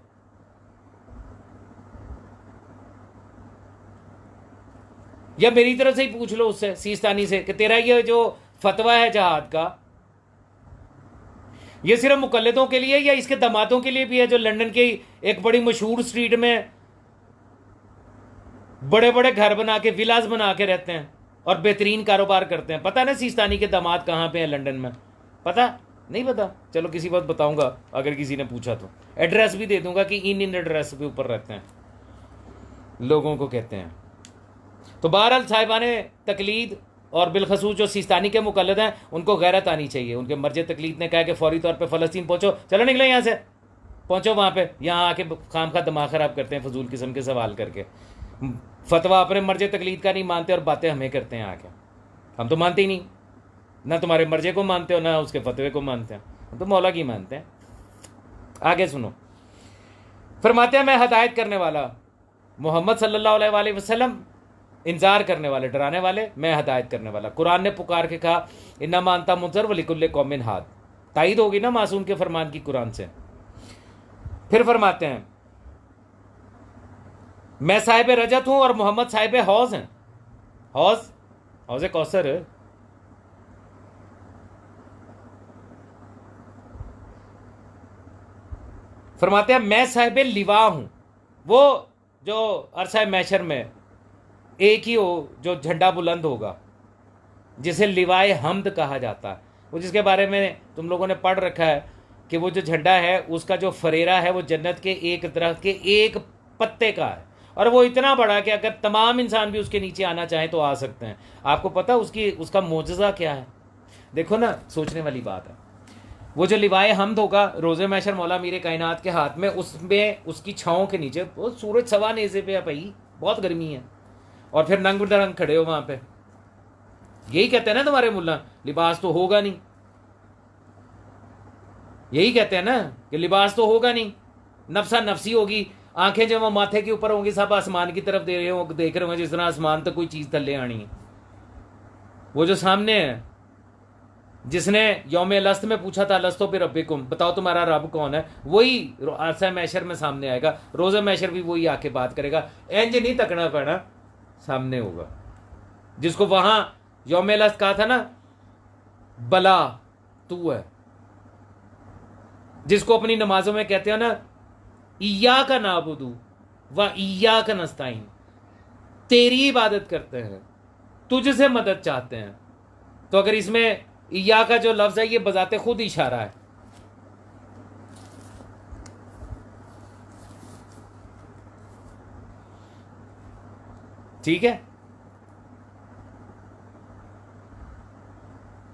या मेरी तरफ से ही पूछ लो उससे, सीस्तानी से, कि तेरा ये जो फतवा है जहाद का, ये सिर्फ मुकल्लिदों के लिए या इसके दमादों के लिए भी है, जो लंदन की एक बड़ी मशहूर स्ट्रीट में बड़े बड़े घर बना के, विलास बना के रहते हैं और बेहतरीन कारोबार करते हैं? पता ना सीस्तानी के दामाद कहाँ पे हैं लंदन में? पता नहीं? पता? चलो किसी वक्त बताऊंगा अगर किसी ने पूछा तो। एड्रेस भी दे दूंगा कि इन एड्रेस के ऊपर रहते हैं, लोगों को कहते हैं। तो बहरहाल साहिबाने तकलीद और बिलखसूस जो सिस्तानी के मुकल्लिद हैं उनको गैरत आनी चाहिए। उनके मर्ज तकलीद ने कहा कि फौरी तौर पे फ़लस्तीन पहुंचो, चलो निकलो यहाँ से, पहुंचो वहाँ पे। यहाँ आके खाम खा दिमाग ख़राब करते हैं फजूल किस्म के सवाल करके। फतवा अपने मर्ज तकलीद का नहीं मानते और बातें हमें करते हैं आके। हम तो मानते ही नहीं, ना तुम्हारे मर्जे को मानते हो ना उसके फतवे को मानते हैं, हम तो मौला की मानते हैं। आगे सुनो, फरमाते हैं मैं हदायत करने वाला, मोहम्मद सल्लल्लाहु अलैहि वसल्लम इंतजार करने वाले, डराने वाले, मैं हदायत करने वाला। कुरान ने पुकार के कहा इन्नमा अंता मुनज़िर व लिकुल्लि कौमिन हाद। तायीद होगी ना मासूम के फरमान की कुरान से। फिर फरमाते हैं मैं साहिब रजत हूं और मोहम्मद साहिब हौज हैं। हौज कौसर। फरमाते हैं मैं साहिब लिवा हूं, वो जो अरसा मैशर में एक ही हो जो झंडा बुलंद होगा, जिसे लिवाए हमद कहा जाता है। वो जिसके बारे में तुम लोगों ने पढ़ रखा है कि वो जो झंडा है उसका जो फरेरा है वो जन्नत के एक दरख्त के एक पत्ते का है, और वो इतना बड़ा कि अगर तमाम इंसान भी उसके नीचे आना चाहें तो आ सकते हैं। आपको पता उसका मोजज़ा क्या है? देखो ना, सोचने वाली बात है। वो जो लिवाए हमद होगा रोज़े मैशर मौला मीरे कायनात के हाथ में, उसमें उसकी छाँव के नीचे वो सूरज सवा नेज़े पे है भाई, बहुत गर्मी है, और फिर नंग बदरंग खड़े हो वहां पे। यही कहते हैं ना तुम्हारे मुल्ला, लिबास तो होगा नहीं। यही कहते हैं ना कि लिबास तो होगा नहीं, नफसा नफसी होगी। आंखें जब वो माथे के ऊपर होंगी, सब आसमान की तरफ देख रहे होंगे जिस तरह आसमान तक कोई चीज थल्ले आनी है। वो जो सामने है, जिसने यौम लस्त में पूछा था लस्तो पे रब्बिकुम, बताओ तुम्हारा रब कौन है, वही अरसा मैशर में सामने आएगा। रोज़े मैशर भी वही आके बात करेगा। इंज नहीं तकना पड़ना, सामने होगा। जिसको वहां यौम लस्त कहा था ना, बला तू है, जिसको अपनी नमाजों में कहते हैं ना इय्याका नाबुदु व इय्याका नस्ताईन, तेरी इबादत करते हैं, तुझसे मदद चाहते हैं। तो अगर इसमें इय्या का जो लफ्ज है ये बजाते खुद इशारा है। ठीक है।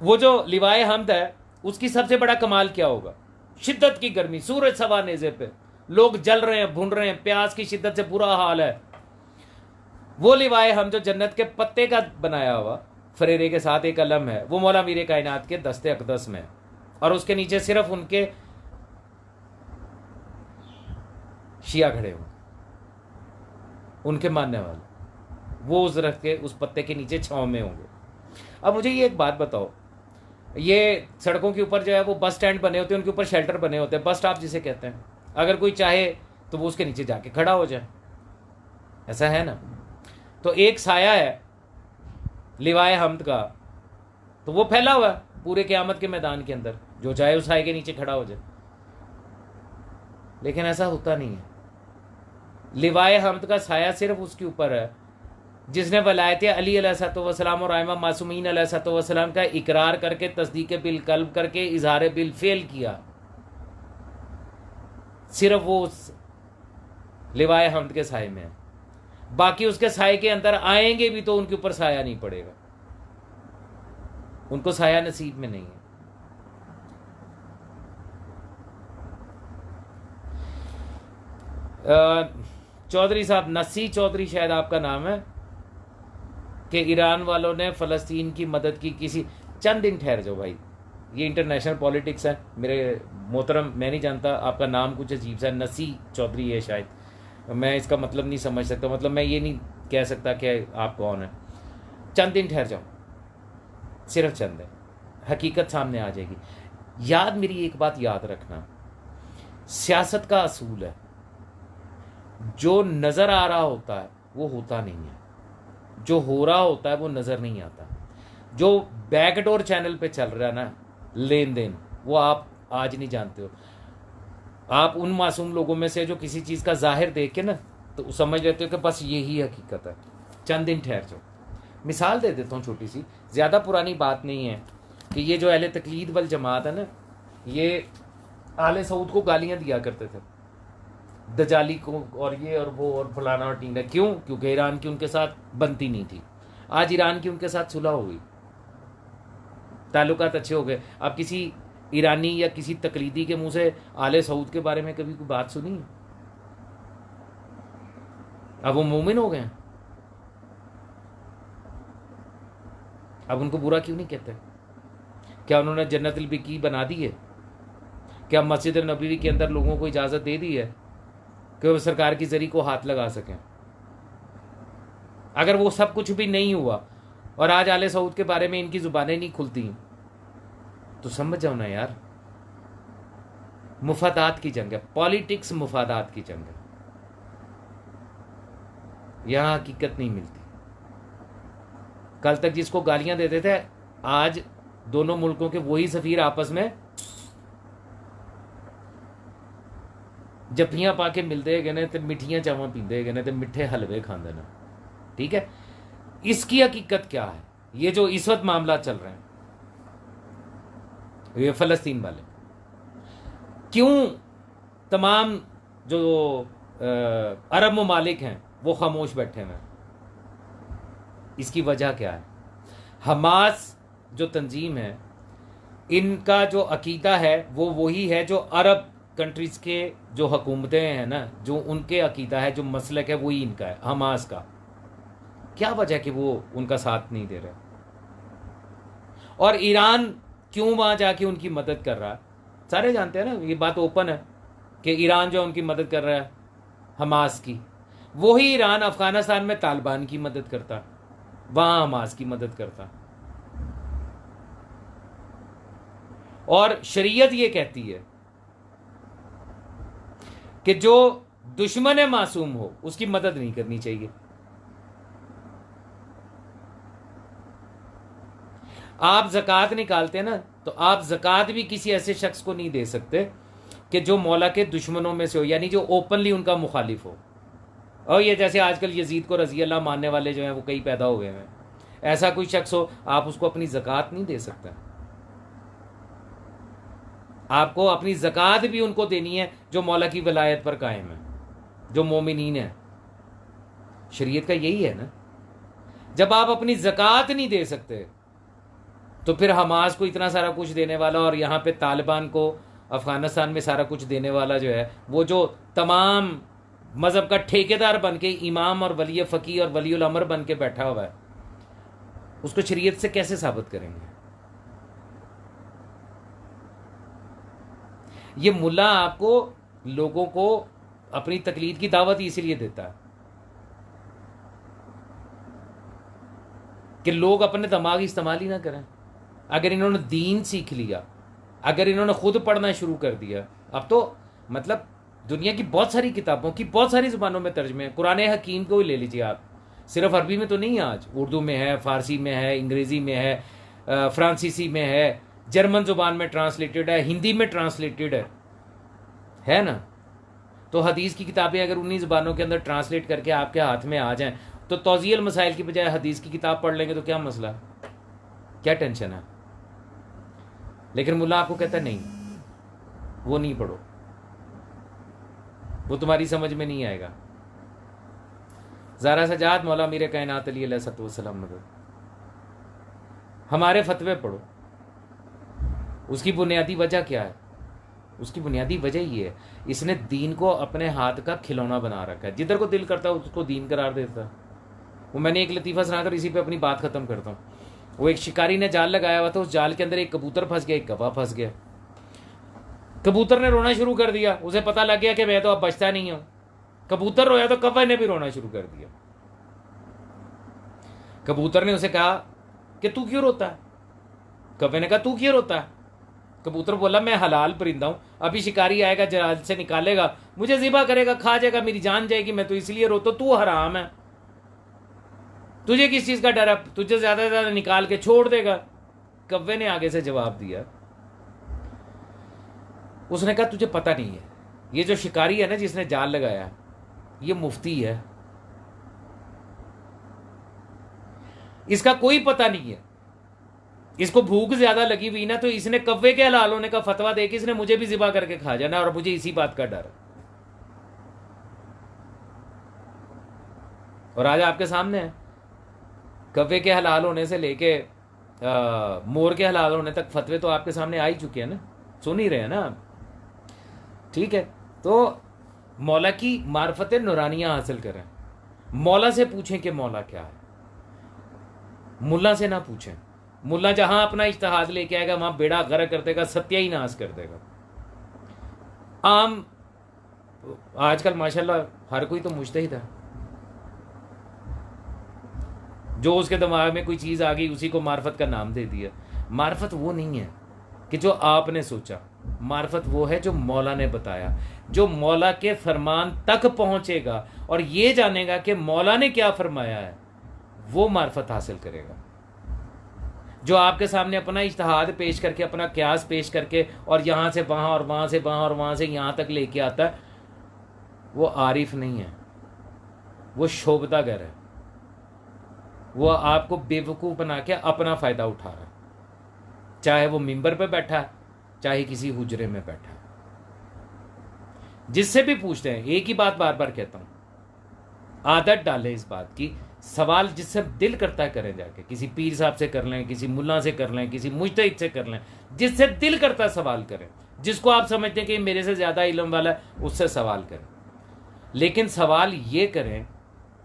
वो जो लिवाए हमद है उसकी सबसे बड़ा कमाल क्या होगा? शिद्दत की गर्मी, सूरज सवा नेज़े पे, लोग जल रहे हैं, भुन रहे हैं, प्यास की शिद्दत से बुरा हाल है। वो लिवाए हम जो जन्नत के पत्ते का बनाया हुआ फरेरे के साथ एक अलम है, वो मौला मीरे कायनात के दस्ते अकदस में, और उसके नीचे सिर्फ उनके शिया खड़े हों, उनके मानने वाले, वो उस दरख्त के उस पत्ते के नीचे छांव में होंगे। अब मुझे ये एक बात बताओ, ये सड़कों के ऊपर जो है वो बस स्टैंड बने होते हैं, उनके ऊपर शेल्टर बने होते हैं, बस स्टॉप जिसे कहते हैं। अगर कोई चाहे तो वो उसके नीचे जाके खड़ा हो जाए, ऐसा है ना। तो एक साया है लिवाए हमद का, तो वो फैला हुआ है पूरे क़यामत के मैदान के अंदर, जो चाहे उस साए के नीचे खड़ा हो जाए। लेकिन ऐसा होता नहीं है। लिवाए हमद का साया सिर्फ उसके ऊपर है जिसने वलायत अली अलैहिस्सलाम और आइमा मासूमीन अलैहिस्सलाम का इकरार करके, तस्दीक बिल कल्ब करके, इजहार बिल फेल किया। सिर्फ वो उस लिवाए हमद के साए में है। बाकी उसके साए के अंदर आएंगे भी तो उनके ऊपर साया नहीं पड़ेगा, उनको साया नसीब में नहीं है। चौधरी साहब, नसी चौधरी शायद आपका नाम है, कि ईरान वालों ने फ़लस्तीन की मदद की, किसी चंद दिन ठहर जाओ भाई, ये इंटरनेशनल पॉलिटिक्स है मेरे मोहतरम। मैं नहीं जानता, आपका नाम कुछ अजीब सा नसी चौधरी है शायद, मैं इसका मतलब नहीं समझ सकता, मतलब मैं ये नहीं कह सकता कि आप कौन है। चंद दिन ठहर जाओ, सिर्फ चंद है, हकीकत सामने आ जाएगी। याद, मेरी एक बात याद रखना, सियासत का असूल है, जो नज़र आ रहा होता है वो होता नहीं है, जो हो रहा होता है वो नज़र नहीं आता। जो बैकडोर चैनल पे चल रहा है ना लेन देन, वो आप आज नहीं जानते हो। आप उन मासूम लोगों में से जो किसी चीज़ का जाहिर देख के ना तो समझ लेते हो कि बस यही हकीकत है। चंद दिन ठहर जाओ। मिसाल दे देता हूँ छोटी सी, ज़्यादा पुरानी बात नहीं है, कि ये जो अहले तकलीद वल जमात है ना, ये आले सऊद को गालियाँ दिया करते थे, दजाली को और ये और वो और फलाना और टीना। क्यों? क्योंकि ईरान की उनके साथ बनती नहीं थी। आज ईरान की उनके साथ सुलह हो गई, ताल्लुकात अच्छे हो गए। अब किसी ईरानी या किसी तकलीदी के मुंह से आले सऊद के बारे में कभी कोई बात सुनी? अब वो मोमिन हो गए, अब उनको बुरा क्यों नहीं कहते? क्या उन्होंने जन्नतुल बकी बना दी है? क्या मस्जिद नबवी के अंदर लोगों को इजाज़त दे दी है कि वो सरकार की जरी को हाथ लगा सकें? अगर वो सब कुछ भी नहीं हुआ और आज आले सऊद के बारे में इनकी जुबानें नहीं खुलती, तो समझ जाओ ना यार, मुफादात की जंग है, पॉलिटिक्स मुफादात की जंग है, यहां हकीकत नहीं मिलती। कल तक जिसको गालियां देते थे, आज दोनों मुल्कों के वही सफीर आपस में जफियां पाके मिलते गए ने, तो मिठियां चावां पींदे गए ने, तो मिठे हलवे खांदे ने। ठीक है, इसकी हकीकत क्या है? ये जो इस वक्त मामला चल रहे हैं, ये फलस्तीन वाले, क्यों तमाम जो अरब ममालिक हैं वो खामोश बैठे हैं? इसकी वजह क्या है? हमास जो तंजीम है, इनका जो अकीदा है वो वही है जो अरब कंट्रीज के जो हुकूमतें हैं ना, जो उनके अकीदा है, जो मसलक है, वही इनका है, हमास का। क्या वजह कि वो उनका साथ नहीं दे रहे? और ईरान क्यों वहां जाके उनकी मदद कर रहा है? सारे जानते हैं ना, ये बात ओपन है कि ईरान जो उनकी मदद कर रहा है हमास की, वही ईरान अफगानिस्तान में तालिबान की मदद करता, वहां हमास की मदद करता। और शरीयत ये कहती है कि जो दुश्मन मासूम हो उसकी मदद नहीं करनी चाहिए। आप ज़कात निकालते ना, तो आप ज़कात भी किसी ऐसे शख्स को नहीं दे सकते कि जो मौला के दुश्मनों में से हो, यानी जो ओपनली उनका मुखालिफ हो। और ये जैसे आजकल यजीद को रजी अल्लाह मानने वाले जो हैं वो कई पैदा हो गए हैं, ऐसा कोई शख्स हो, आप उसको अपनी ज़कात नहीं दे सकते। आपको अपनी ज़कात भी उनको देनी है जो मौला की वलायत पर कायम है, जो मोमिनीन है। शरीयत का यही है ना। जब आप अपनी ज़कात नहीं दे सकते, तो फिर हमास को इतना सारा कुछ देने वाला और यहाँ पे तालिबान को अफगानिस्तान में सारा कुछ देने वाला जो है, वो जो तमाम मज़हब का ठेकेदार बन के इमाम और वली फ़की और वली उल अमर बन के बैठा हुआ है, उसको शरीयत से कैसे साबित करेंगे? ये मुल्ला आपको लोगों को अपनी तकलीद की दावत इसीलिए देता है कि लोग अपने दिमाग इस्तेमाल ही ना करें। अगर इन्होंने दीन सीख लिया, अगर इन्होंने खुद पढ़ना शुरू कर दिया, अब तो मतलब दुनिया की बहुत सारी किताबों की बहुत सारी ज़ुबानों में तर्जमे हैं। कुरान हकीम को ही ले लीजिए आप, सिर्फ अरबी में तो नहीं है, आज उर्दू में है, फ़ारसी में है, अंग्रेज़ी में है, फ्रांसीसी में है, जर्मन ज़ुबान में ट्रांसलेटेड है, हिंदी में ट्रांसलेटेड है ना। तो हदीस की किताबें अगर उन्हीं ज़ुबानों के अंदर ट्रांसलेट करके आपके हाथ में आ जाएं, तो तौज़ील मसाइल की बजाय हदीस की किताब पढ़ लेंगे तो क्या मसला, क्या टेंशन है? लेकिन मुल्ला आपको कहता है नहीं, वो नहीं पढ़ो, वो तुम्हारी समझ में नहीं आएगा। ज़ारा सजाद मौला मीर कायनात अली अलैहिस्सलाम मदद, हमारे फतवे पढ़ो। उसकी बुनियादी वजह क्या है? उसकी बुनियादी वजह ये है, इसने दीन को अपने हाथ का खिलौना बना रखा है, जिधर को दिल करता है उसको दीन करार देता है। वो मैंने एक लतीफ़ा सुनाया था और इसी पे अपनी बात ख़त्म करता हूँ। वो एक शिकारी ने जाल लगाया हुआ था, उस जाल के अंदर एक कबूतर फंस गया, एक कौवा फंस गया। कबूतर ने रोना शुरू कर दिया, उसे पता लग गया कि मैं तो अब बचता नहीं हूँ। कबूतर रोया तो कौवे ने भी रोना शुरू कर दिया। कबूतर ने उसे कहा कि तू क्यों रोता है? कौवे ने कहा तू क्यों रोता है? कबूतर बोला मैं हलाल परिंदा हूं, अभी शिकारी आएगा, जाल से निकालेगा, मुझे ज़िबा करेगा, खा जाएगा, मेरी जान जाएगी, मैं तो इसलिए रोता। तू हराम है, तुझे किस चीज का डर है? तुझे ज्यादा से ज्यादा निकाल के छोड़ देगा। कौवे ने आगे से जवाब दिया, उसने कहा तुझे पता नहीं है, ये जो शिकारी है ना जिसने जाल लगाया, ये मुफ्ती है, इसका कोई पता नहीं है। इसको भूख ज्यादा लगी हुई ना, तो इसने कौवे के हलाल होने का फतवा दे के इसने मुझे भी ज़िबा करके खा जाना, और मुझे इसी बात का डर है। और आज आपके सामने है, कौवे के हलाल होने से लेके मोर के हलाल होने तक फतवे तो आपके सामने आ ही चुके हैं ना, सुन ही रहे हैं ना। ठीक है, तो मौला की मार्फत नूरानियां हासिल करें, मौला से पूछें कि मौला क्या है, मुल्ला से ना पूछें। मुल्ला जहां अपना इज्तिहाद लेके आएगा वहां बेड़ा गर्क कर देगा, सत्यानाश कर देगा। आम आजकल माशाल्लाह हर कोई तो मुज्तहिद है, जो उसके दिमाग में कोई चीज़ आ गई उसी को मार्फत का नाम दे दिया। मार्फत वो नहीं है कि जो आपने सोचा, मार्फत वो है जो मौला ने बताया, जो मौला के फरमान तक पहुंचेगा और ये जानेगा कि मौला ने क्या फरमाया है, वो मार्फत हासिल करेगा। जो आपके सामने अपना इज्तिहाद पेश करके, अपना क्यास पेश करके और यहाँ से वहाँ और वहाँ से वहाँ और वहाँ से यहाँ तक लेके आता है, वो आरिफ नहीं है, वो शोबदागर है, वो आपको बेवकूफ़ बना के अपना फ़ायदा उठा रहा है, चाहे वो मिंबर पे बैठा है, चाहे किसी हुजरे में बैठा है। जिससे भी पूछते हैं एक ही बात बार बार कहता हूँ, आदत डालें इस बात की, सवाल जिससे दिल करता है करें, जाके किसी पीर साहब से कर लें, किसी मुल्ला से कर लें, किसी मुज्तहिद से कर लें, जिससे दिल करता है सवाल करें। जिसको आप समझते हैं कि मेरे से ज़्यादा इल्म वाला है, उससे सवाल करें, लेकिन सवाल ये करें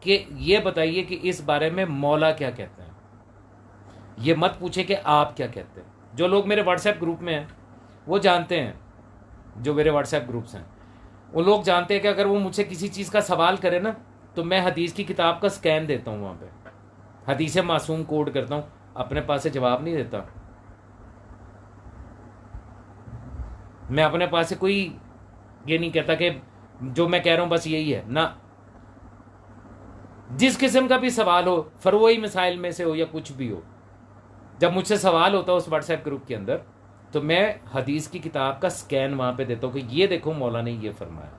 कि ये बताइए कि इस बारे में मौला क्या कहते हैं। ये मत पूछे कि आप क्या कहते हैं। जो लोग मेरे व्हाट्सएप ग्रुप में हैं वो जानते हैं, जो मेरे व्हाट्सएप ग्रुप्स हैं वो लोग जानते हैं कि अगर वो मुझसे किसी चीज़ का सवाल करे ना, तो मैं हदीस की किताब का स्कैन देता हूँ, वहाँ पे हदीस मासूम कोड करता हूँ, अपने पास से जवाब नहीं देता। मैं अपने पास से कोई ये नहीं कहता कि जो मैं कह रहा हूँ बस यही है ना। जिस किस्म का भी सवाल हो, फरवई मिसाइल में से हो या कुछ भी हो, जब मुझसे सवाल होता है उस व्हाट्सएप ग्रुप के अंदर, तो मैं हदीस की किताब का स्कैन वहां पे देता हूं कि ये देखो मौला ने ये फरमाया।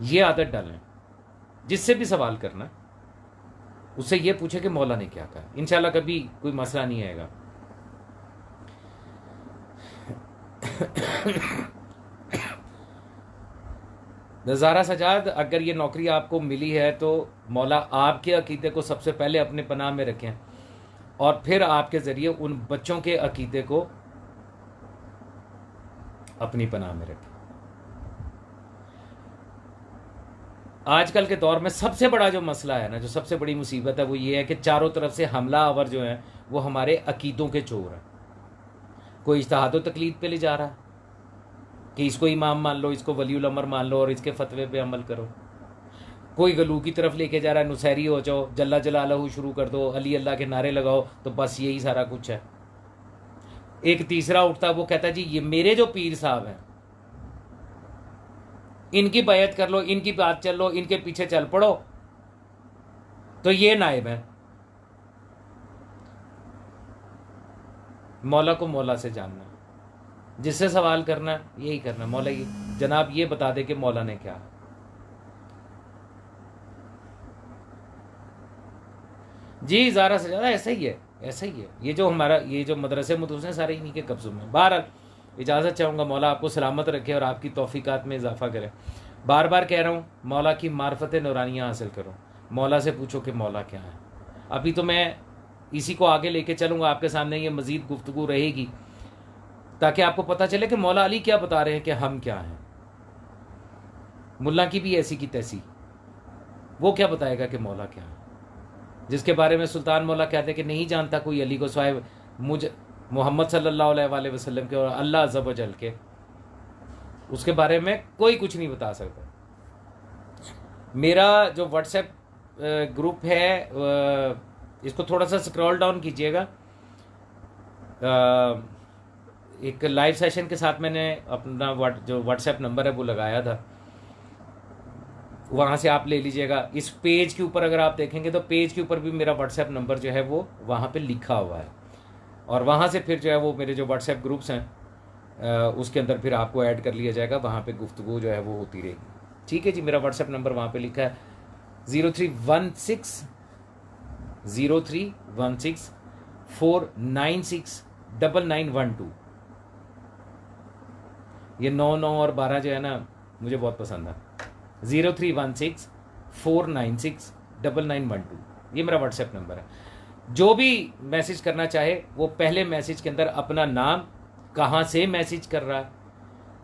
ये आदत डालें, जिससे भी सवाल करना उससे ये पूछे कि मौला ने क्या कहा। इंशाल्लाह कभी कोई मसला नहीं आएगा। नज़ारा सजाद, अगर ये नौकरी आपको मिली है तो मौला आपके अकीदे को सबसे पहले अपने पनाह में रखें और फिर आपके ज़रिए उन बच्चों के अकीदे को अपनी पनाह में रखें। आजकल के दौर में सबसे बड़ा जो मसला है ना, जो सबसे बड़ी मुसीबत है, वो ये है कि चारों तरफ से हमला आवर जो है वो हमारे अकीदों के चोर हैं। कोई इज्तिहाद व तकलीद पे ले जा रहा है कि इसको इमाम मान लो, इसको वलीउल अमर मान लो और इसके फतवे पे अमल करो। कोई गलू की तरफ लेके जा रहा है, नुसैरी हो जाओ, जल्ला जलालहू शुरू कर दो, अली अल्लाह के नारे लगाओ, तो बस यही सारा कुछ है। एक तीसरा उठता है, वो कहता है जी ये मेरे जो पीर साहब हैं इनकी बैयत कर लो, इनकी बात चल लो, इनके पीछे चल पड़ो, तो ये नायब है। मौला को मौला से जानना, जिससे सवाल करना यही करना, मौला ये जनाब ये बता दे कि मौला ने क्या। जी ज़ारा से ज़्यादा ऐसा ही है, ऐसा ही है। ये जो हमारा ये जो मदरसे मदरसे हैं सारे इन्हीं के कब्ज़ों में। बहरहाल इजाज़त चाहूँगा, मौला आपको सलामत रखे और आपकी तौफीकात में इजाफ़ा करे। बार बार कह रहा हूँ, मौला की मार्फत नूरानियाँ हासिल करो, मौला से पूछो कि मौला क्या है। अभी तो मैं इसी को आगे लेके चलूँगा, आपके सामने ये मज़ीद गुफ्तगू रहेगी ताकि आपको पता चले कि मौला अली क्या बता रहे हैं कि हम क्या हैं। मुल्ला की भी ऐसी की तैसी, वो क्या बताएगा कि मौला क्या है। जिसके बारे में सुल्तान मौला कहते हैं कि नहीं जानता कोई अली को साहिब मुझ मोहम्मद सल्लल्लाहु अलैहि वसल्लम के और अल्लाह अज़्ज़ व जल के, उसके बारे में कोई कुछ नहीं बता सकता। मेरा जो व्हाट्सएप ग्रुप है, इसको थोड़ा सा स्क्रॉल डाउन कीजिएगा। एक लाइव सेशन के साथ मैंने अपना जो व्हाट्सएप नंबर है वो लगाया था, वहाँ से आप ले लीजिएगा। इस पेज के ऊपर अगर आप देखेंगे तो पेज के ऊपर भी मेरा व्हाट्सएप नंबर जो है वो वहाँ पे लिखा हुआ है, और वहाँ से फिर जो है वो मेरे जो व्हाट्सएप ग्रुप्स हैं उसके अंदर फिर आपको ऐड कर लिया जाएगा, वहाँ पे गुफ्तगू जो है वो होती रहेगी। ठीक है जी, मेरा व्हाट्सएप नंबर वहाँ पे लिखा है 0316 ये 9 9 और 12 जो है ना मुझे बहुत पसंद है। 0316 ये मेरा व्हाट्सएप नंबर है। जो भी मैसेज करना चाहे वो पहले मैसेज के अंदर अपना नाम, कहाँ से मैसेज कर रहा है,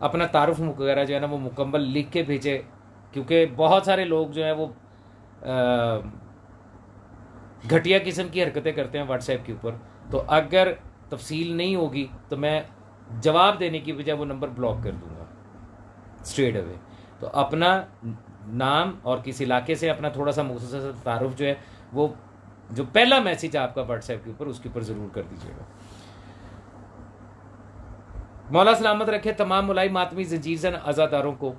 अपना तारुफ वगैरह जो है ना वो मुकम्मल लिख के भेजे, क्योंकि बहुत सारे लोग जो है वो घटिया किस्म की हरकतें करते हैं व्हाट्सएप के ऊपर। तो अगर तफसील नहीं होगी तो मैं जवाब देने की बजाय वो नंबर ब्लॉक कर दूंगा स्ट्रेट अवे। तो अपना नाम और किस इलाके से अपना थोड़ा सा मुख्तसर तारुफ जो है वो जो पहला मैसेज आपका व्हाट्सएप के ऊपर उसके ऊपर ज़रूर कर दीजिएगा। मौला सलामत रखे तमाम मुलाई मातमी ज़ंजीर अज़ादारों को,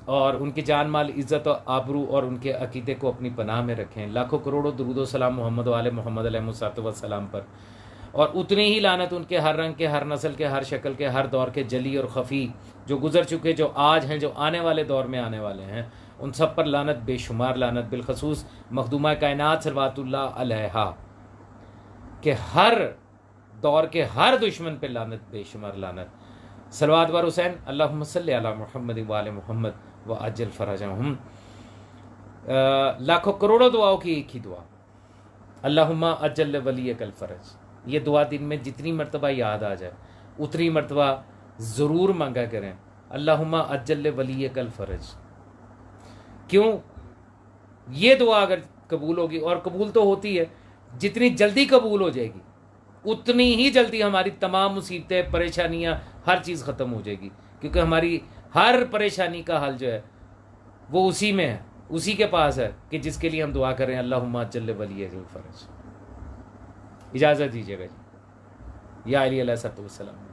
और उनकी जान माल इज़्ज़त और आबरू और उनके अकीदे को अपनी पनाह में रखें। लाखों करोड़ों दरूद सलाम मोहम्मद वाले मोहम्मद अलैहिस्सलाम पर, और उतनी ही लानत उनके हर रंग के, हर नस्ल के, हर शक्ल के, हर दौर के, जली और ख़फ़ी, जो गुज़र चुके, जो आज हैं, जो आने वाले दौर में आने वाले हैं, उन सब पर लानत, बेशुमार लानत। बिलखसूस मखदूमा कायनात सल्लल्लाहु अलैहा के हर दौर के हर दुश्मन पे लानत, बेशुमार लानत। सलवात व हुसैन अल्लाहुम्मा सल्लि अला मुहम्मद व आले मुहम्मद व अज्जल फरजहुम। लाखों करोड़ों दुआओं की एक ही दुआ, अल्लाहुम्मा अज्जल वलियकल फरज। ये दुआ दिन में जितनी मरतबा याद आ जाए उतनी मरतबा ज़रूर मांगा करें, अल्लाहुम्मा अज्जल वलियकल फरज। क्यों? ये दुआ अगर कबूल होगी, और कबूल तो होती है, जितनी जल्दी कबूल हो जाएगी उतनी ही जल्दी हमारी तमाम मुसीबतें, परेशानियां, हर चीज़ ख़त्म हो जाएगी, क्योंकि हमारी हर परेशानी का हल जो है वो उसी में है, उसी के पास है कि जिसके लिए हम दुआ करें, अल्लाहुम्मा अज्जल वलियकल फरज। इजाज़त दीजिएगा जी। या अली अलैहिस्सलाम।